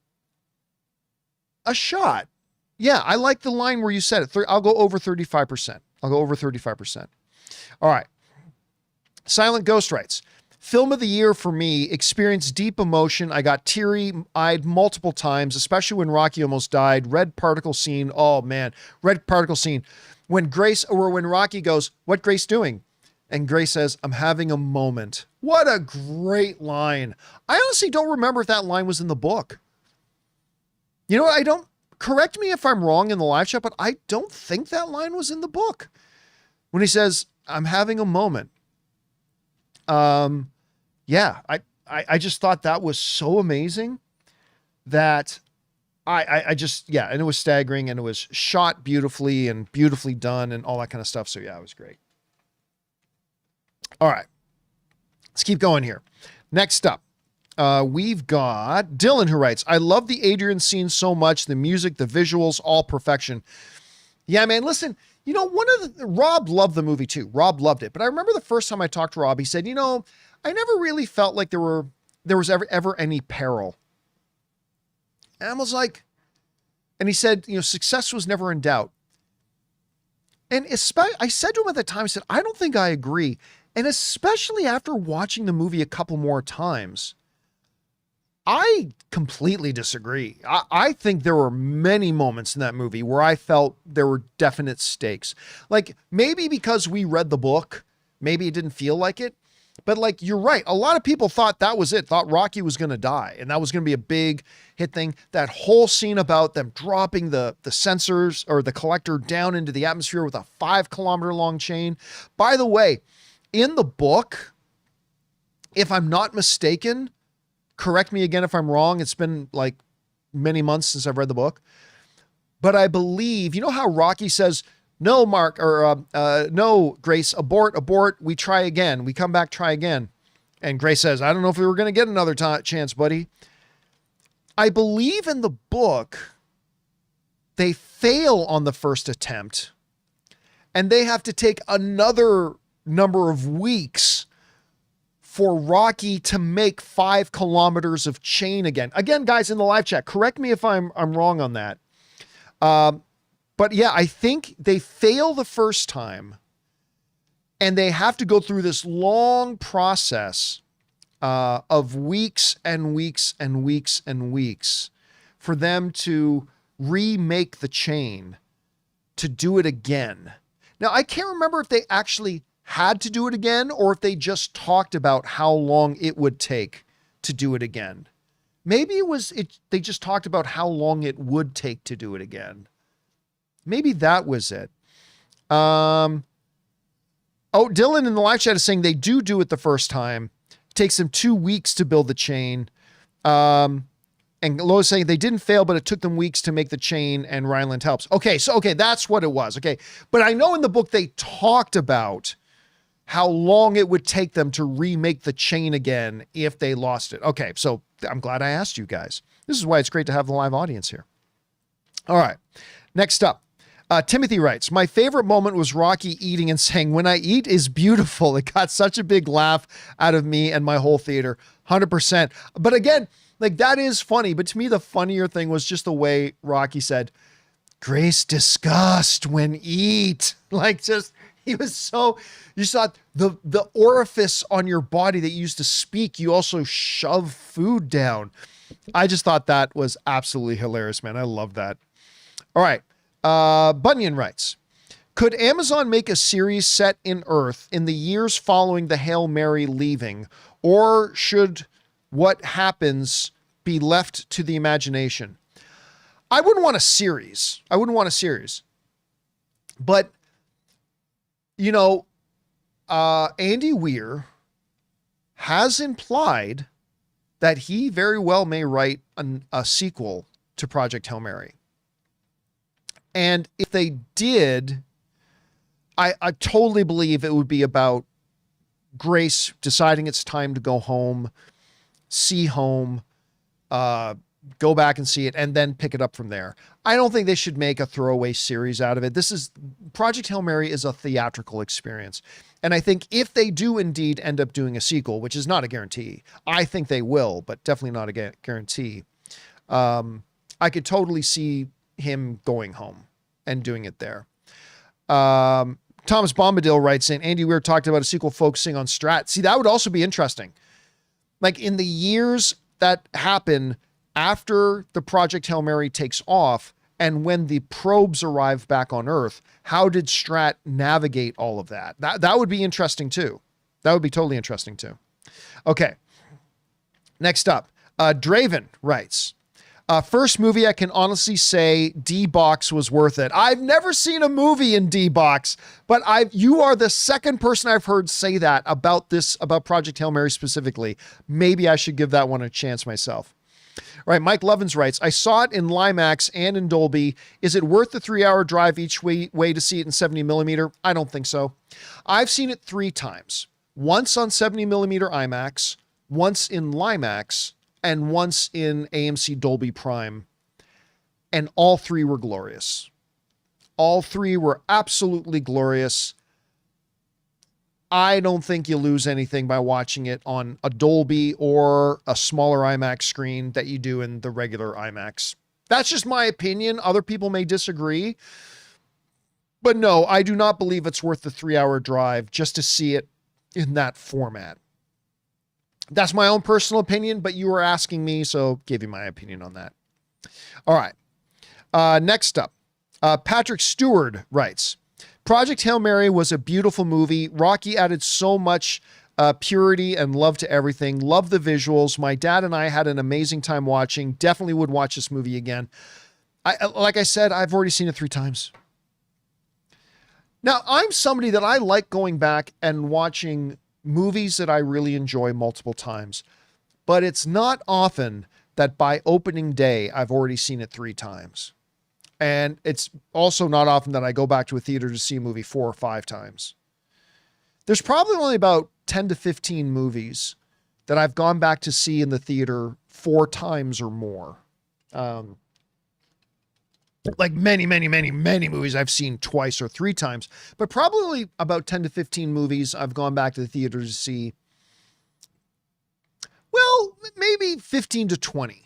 Speaker 1: a shot. Yeah, I like the line where you said it. I'll go over 35%. I'll go over 35%. All right. Silent Ghost writes, film of the year for me, experienced deep emotion. I got teary-eyed multiple times, especially when Rocky almost died. Red particle scene. Oh man, red particle scene. When Rocky goes, what Grace doing? And Grace says, I'm having a moment. What a great line. I honestly don't remember if that line was in the book. You know what? correct me if I'm wrong in the live chat, but I don't think that line was in the book when he says, "I'm having a moment." Yeah, I just thought that was so amazing that I just, yeah, and it was staggering, and it was shot beautifully and beautifully done and all that kind of stuff. So yeah, it was great. All right, let's keep going here. Next up, we've got Dylan, who writes, "I love the Adrian scene so much. The music, the visuals, all perfection." Yeah, man, listen, you know, Rob loved the movie too. Rob loved it. But I remember the first time I talked to Rob, he said, you know, I never really felt like there was ever any peril. And I was like, and he said, you know, success was never in doubt. And I said to him at the time, I said, I don't think I agree. And especially after watching the movie a couple more times, I completely disagree. I think there were many moments in that movie where I felt there were definite stakes. Like, maybe because we read the book, maybe it didn't feel like it. But like, you're right. A lot of people thought that was it, thought Rocky was going to die. And that was going to be a big hit thing. That whole scene about them dropping the sensors or the collector down into the atmosphere with a 5-kilometer long chain. By the way, in the book, if I'm not mistaken, correct me again if I'm wrong, it's been like many months since I've read the book, but I believe, you know how Rocky says, "No, Mark," or "No, Grace, abort, we try again. We come back, try again." And Grace says, "I don't know if we were going to get another chance, buddy." I believe in the book, they fail on the first attempt and they have to take another number of weeks for Rocky to make 5 kilometers of chain again. Again, guys, in the live chat, correct me if I'm wrong on that. But yeah, I think they fail the first time and they have to go through this long process of weeks and weeks and weeks and weeks for them to remake the chain, to do it again. Now, I can't remember if they actually had to do it again or if they just talked about how long it would take to do it again. Maybe they just talked about how long it would take to do it again. Maybe that was it. Oh, Dylan in the live chat is saying they do it the first time. It takes them 2 weeks to build the chain. And Lois saying they didn't fail, but it took them weeks to make the chain and Ryland helps. Okay, that's what it was. Okay. But I know in the book they talked about how long it would take them to remake the chain again if they lost it. Okay, so I'm glad I asked you guys. This is why it's great to have the live audience here. All right, next up. Timothy writes, "My favorite moment was Rocky eating and saying, 'When I eat is beautiful.' It got such a big laugh out of me and my whole theater." 100%. But again, like, that is funny. But to me, the funnier thing was just the way Rocky said, "Grace disgust when eat." Like, just, he was so, you saw the orifice on your body that you used to speak. You also shove food down. I just thought that was absolutely hilarious, man. I love that. All right. Bunyan writes, "Could Amazon make a series set in Earth in the years following the Hail Mary leaving, or should what happens be left to the imagination?" I wouldn't want a series. But, you know, Andy Weir has implied that he very well may write a sequel to Project Hail Mary. And if they did, I totally believe it would be about Grace deciding it's time to go home, see home, go back and see it, and then pick it up from there. I don't think they should make a throwaway series out of it. Project Hail Mary is a theatrical experience. And I think if they do indeed end up doing a sequel, which is not a guarantee, I think they will, but definitely not a guarantee. I could totally see him going home and doing it there. Thomas Bombadil writes in, "Andy Weir talked about a sequel focusing on Stratt." See, that would also be interesting. Like, in the years that happen after the Project Hail Mary takes off and when the probes arrive back on Earth, how did Stratt navigate all of that? That would be interesting too. That would be totally interesting too. Okay. Next up, Draven writes, First movie I can honestly say D-Box was worth it. I've never seen a movie in D-Box, but you are the second person I've heard say that about Project Hail Mary specifically. Maybe I should give that one a chance myself. All right, Mike Lovins writes, I saw it in Limax and in Dolby. Is it worth the 3-hour drive each way to see it in 70 millimeter? I don't think so. I've seen it 3 times. Once on 70 millimeter IMAX, once in Limax, and once in AMC Dolby Prime. And all 3 were glorious. All 3 were absolutely glorious. I don't think you lose anything by watching it on a Dolby or a smaller IMAX screen that you do in the regular IMAX. That's just my opinion. Other people may disagree. But no, I do not believe it's worth the 3-hour drive just to see it in that format. That's my own personal opinion, but you were asking me, so gave you my opinion on that. All right. Next up, Patrick Stewart writes, Project Hail Mary was a beautiful movie. Rocky added so much purity and love to everything. Love the visuals. My dad and I had an amazing time watching. Definitely would watch this movie again. Like I said, I've already seen it 3 times. Now, I'm somebody that I like going back and watching movies that I really enjoy multiple times, but it's not often that by opening day, I've already seen it 3 times. And it's also not often that I go back to a theater to see a movie 4 or 5 times. There's probably only about 10 to 15 movies that I've gone back to see in the theater 4 times or more. Like many movies I've seen twice or 3 times, but probably about 10 to 15 movies I've gone back to the theater to see. Well, maybe 15 to 20.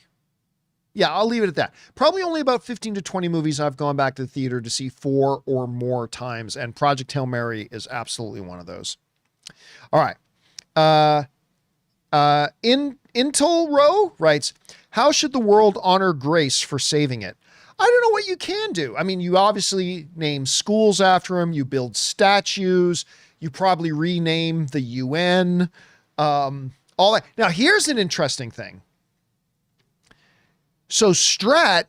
Speaker 1: Yeah, I'll leave it at that. Probably only about 15 to 20 movies I've gone back to the theater to see 4 or more times, and Project Hail Mary is absolutely one of those. All right. Intel Row writes, how should the world honor Grace for saving it? I don't know what you can do. I mean, you obviously name schools after him. You build statues. You probably rename the UN. All that. Now, here's an interesting thing. So Stratt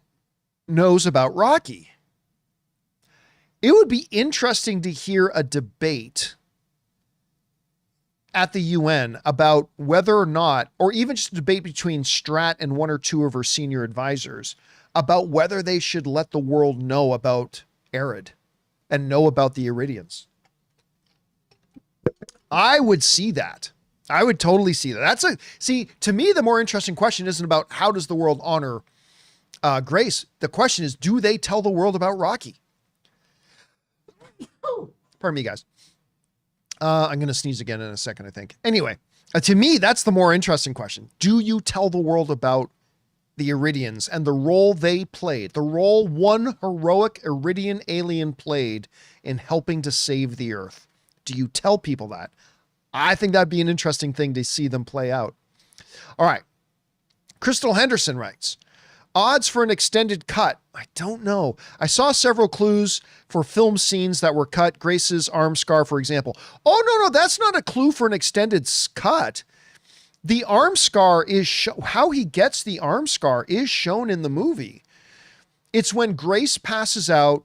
Speaker 1: knows about Rocky. It would be interesting to hear a debate at the UN about whether or not, or even just a debate between Stratt and 1 or 2 of her senior advisors, about whether they should let the world know about Arid and know about the Iridians. I would see that. I would totally see that. To me, the more interesting question isn't about how does the world honor Grace. The question is, do they tell the world about Rocky? Pardon me, guys. I'm going to sneeze again in a second, I think. Anyway, to me, that's the more interesting question. Do you tell the world about the Iridians and the role they played, the role one heroic Iridian alien played in helping to save the Earth? Do you tell people that? I think that'd be an interesting thing to see them play out. All right. Crystal Henderson writes, odds for an extended cut. I don't know. I saw several clues for film scenes that were cut. Grace's arm scar, for example. Oh, no, that's not a clue for an extended cut. The arm scar is how he gets the arm scar is shown in the movie. It's when Grace passes out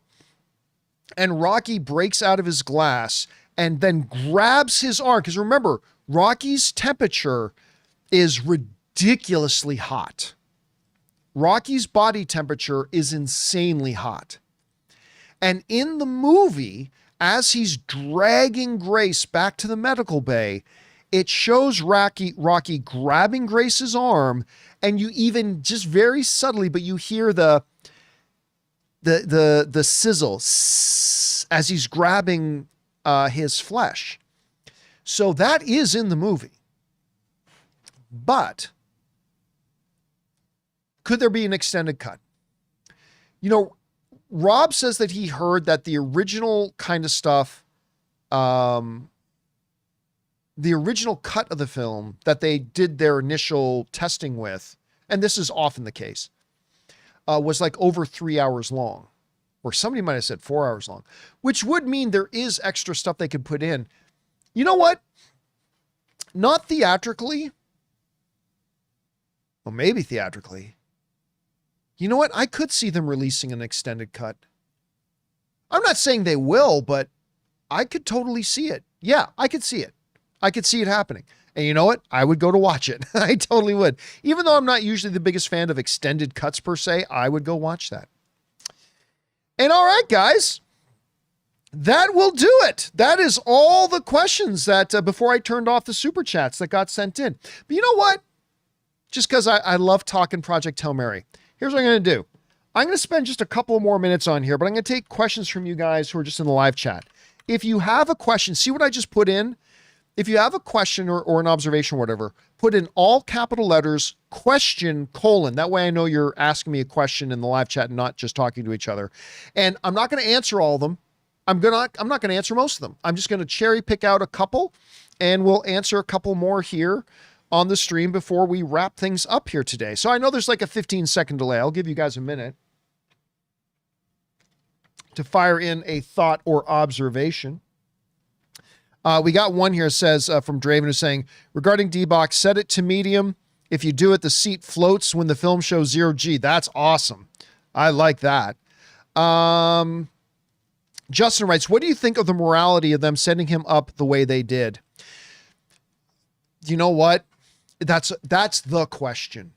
Speaker 1: and Rocky breaks out of his glass and then grabs his arm. Because remember, Rocky's temperature is ridiculously hot. Rocky's body temperature is insanely hot. And in the movie, as he's dragging Grace back to the medical bay, it shows Rocky grabbing Grace's arm, and you even just very subtly, but you hear the sizzle as he's grabbing his flesh. So that is in the movie. But could there be an extended cut? You know, Rob says that he heard that the original kind of stuff, the original cut of the film that they did their initial testing with, and this is often the case, was like over 3 hours long, or somebody might have said 4 hours long, which would mean there is extra stuff they could put in. You know what? Not theatrically. Well, maybe theatrically. You know what? I could see them releasing an extended cut. I'm not saying they will, but I could totally see it. Yeah, I could see it. I could see it happening. And you know what? I would go to watch it. I totally would. Even though I'm not usually the biggest fan of extended cuts per se, I would go watch that. And all right, guys, that will do it. That is all the questions that before I turned off the super chats that got sent in. But you know what? Just because I love talking Project Hail Mary, here's what I'm going to do. I'm going to spend just a couple more minutes on here, but I'm going to take questions from you guys who are just in the live chat. If you have a question, see what I just put in? If you have a question or an observation or whatever, put in all capital letters, question, colon. That way I know you're asking me a question in the live chat and not just talking to each other. And I'm not going to answer all of them. I'm not going to answer most of them. I'm just going to cherry pick out a couple, and we'll answer a couple more here on the stream before we wrap things up here today. So I know there's like a 15-second delay. I'll give you guys a minute to fire in a thought or observation. We got one here, says from Draven, who's saying, regarding D-Box, set it to medium. If you do it, the seat floats when the film shows 0G. That's awesome. I like that. Justin writes, what do you think of the morality of them sending him up the way they did? You know what? That's the question.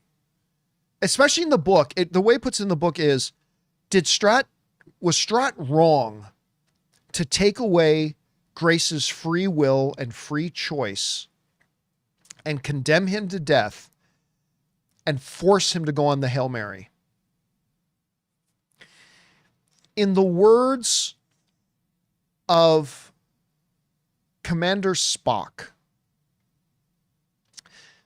Speaker 1: Especially in the book. The way it puts it in the book is, was Stratt wrong to take away Grace's free will and free choice and condemn him to death and force him to go on the Hail Mary? In the words of Commander Spock,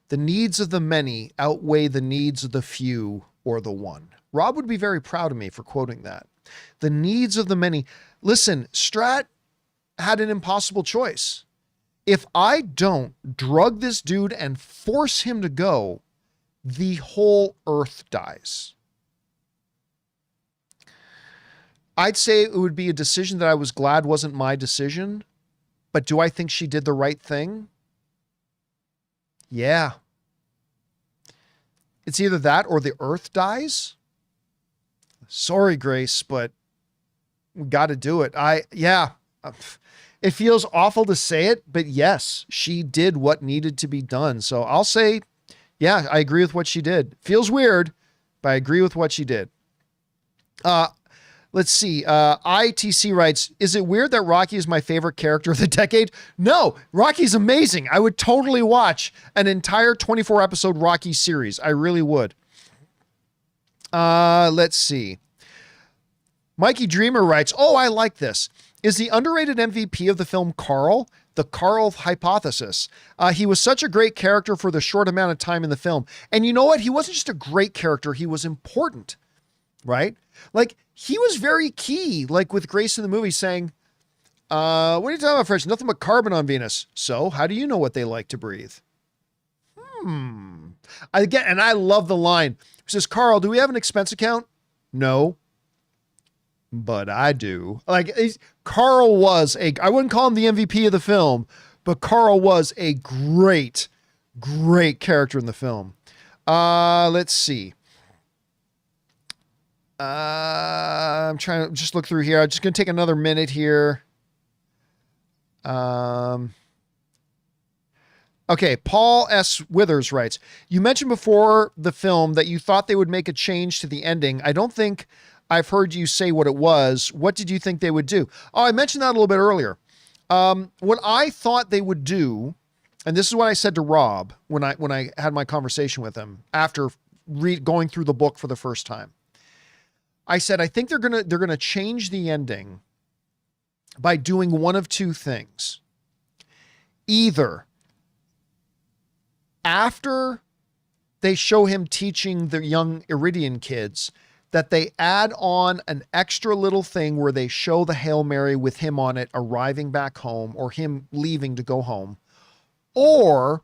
Speaker 1: the needs of the many outweigh the needs of the few or the one. Rob would be very proud of me for quoting that. The needs of the many. Listen, Stratt had an impossible choice. If I don't drug this dude and force him to go, the whole earth dies. I'd say it would be a decision that I was glad wasn't my decision, but do I think she did the right thing? Yeah. It's either that or the earth dies. Sorry, Grace, but we got to do it. It feels awful to say it, but yes, she did what needed to be done. So I'll say, yeah, I agree with what she did. Feels weird, but I agree with what she did. Let's see. ITC writes, is it weird that Rocky is my favorite character of the decade? No, Rocky's amazing. I would totally watch an entire 24 episode Rocky series. I really would. Let's see. Mikey Dreamer writes, oh, I like this. Is the underrated MVP of the film Carl? The Carl hypothesis. He was such a great character for the short amount of time in the film. And you know what? He wasn't just a great character. He was important, right? Like, he was very key, like with Grace in the movie saying, what are you talking about, French? Nothing but carbon on Venus. So how do you know what they like to breathe? Again, and I love the line. He says, Carl, do we have an expense account? No, but I do. Like, Carl was I wouldn't call him the MVP of the film, but Carl was a great, great character in the film. Let's see. I'm trying to just look through here. I'm just going to take another minute here. Okay, Paul S. Withers writes, you mentioned before the film that you thought they would make a change to the ending. I don't think I've heard you say what it was. What did you think they would do? Oh, I mentioned that a little bit earlier. What I thought they would do, and this is what I said to Rob when I had my conversation with him after going through the book for the first time. I said, I think they're gonna change the ending by doing one of two things. Either after they show him teaching the young Iridian kids, that they add on an extra little thing where they show the Hail Mary with him on it arriving back home or him leaving to go home, or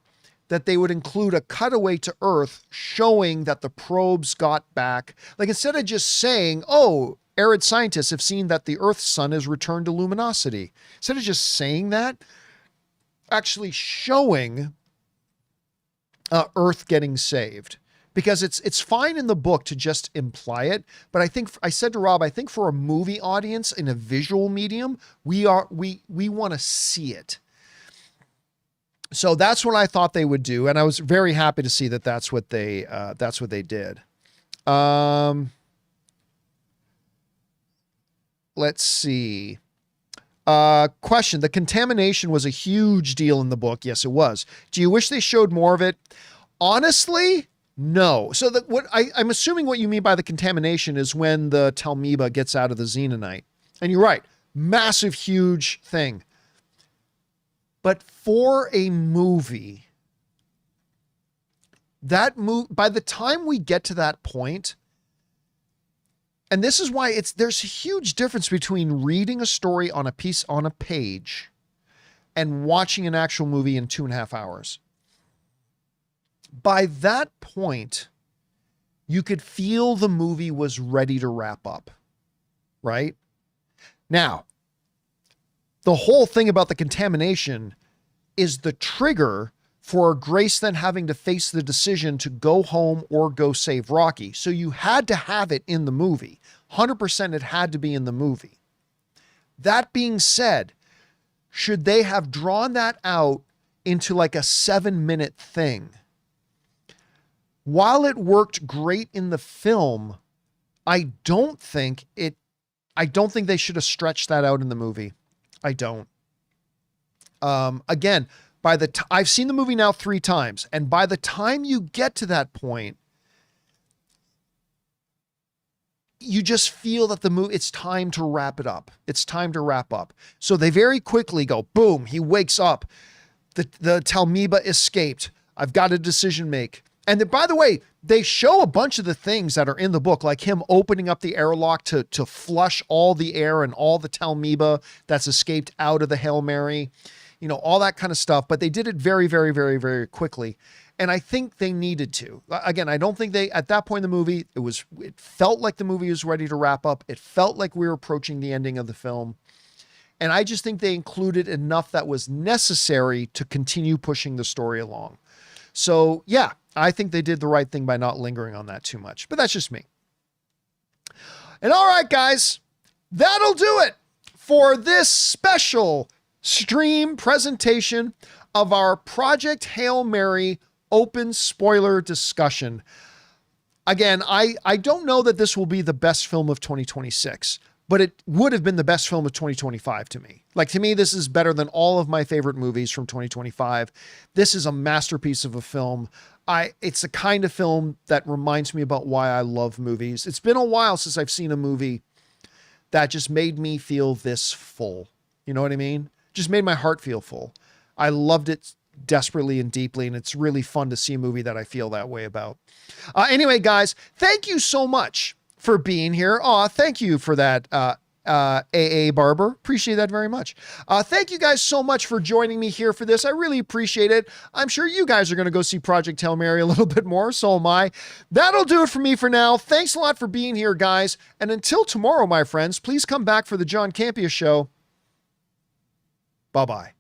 Speaker 1: that they would include a cutaway to Earth showing that the probes got back. Like, instead of just saying, oh, arid scientists have seen that the Earth's sun has returned to luminosity. Instead of just saying that, actually showing Earth getting saved. because it's fine in the book to just imply it. But I think I said to Rob, I think for a movie audience in a visual medium, we want to see it. So that's what I thought they would do. And I was very happy to see that that's what they did. Let's see. Question. The contamination was a huge deal in the book. Yes, it was. Do you wish they showed more of it? Honestly, no. So I'm assuming what you mean by the contamination is when the Talmiba gets out of the Xenonite. And you're right. Massive, huge thing. But for a movie, by the time we get to that point, and this is why there's a huge difference between reading a story on a page and watching an actual movie in 2.5 hours. By that point, you could feel the movie was ready to wrap up, right? Now, the whole thing about the contamination is the trigger for Grace then having to face the decision to go home or go save Rocky. So you had to have it in the movie. 100% it had to be in the movie. That being said, should they have drawn that out into like a 7-minute thing? While it worked great in the film, I don't think they should have stretched that out in the movie. I don't. Again, I've seen the movie now 3 times, and by the time you get to that point, you just feel that the movie, it's time to wrap it up. It's time to wrap up. So they very quickly go, boom, he wakes up. The Talmiba escaped. I've got a decision to make. And then, by the way, they show a bunch of the things that are in the book, like him opening up the airlock to flush all the air and all the Talmiba that's escaped out of the Hail Mary, all that kind of stuff. But they did it very, very, very, very quickly. And I think they needed to. Again, I don't think at that point in the movie, it felt like the movie was ready to wrap up. It felt like we were approaching the ending of the film. And I just think they included enough that was necessary to continue pushing the story along. So yeah, I think they did the right thing by not lingering on that too much, but that's just me. And all right, guys, that'll do it for this special stream presentation of our Project Hail Mary open spoiler discussion. Again, I don't know that this will be the best film of 2026, but it would have been the best film of 2025 to me. Like, to me, this is better than all of my favorite movies from 2025. This is a masterpiece of a film. It's the kind of film that reminds me about why I love movies. It's been a while since I've seen a movie that just made me feel this full. You know what I mean? Just made my heart feel full. I loved it desperately and deeply, and it's really fun to see a movie that I feel that way about. Anyway, guys, thank you so much for being here. Thank you for that, AA Barber. Appreciate that very much. Thank you guys so much for joining me here for this. I really appreciate it. I'm sure you guys are going to go see Project Hail Mary a little bit more. So am I. That'll do it for me for now. Thanks a lot for being here, guys. And until tomorrow, my friends, please come back for the John Campea Show. Bye-bye.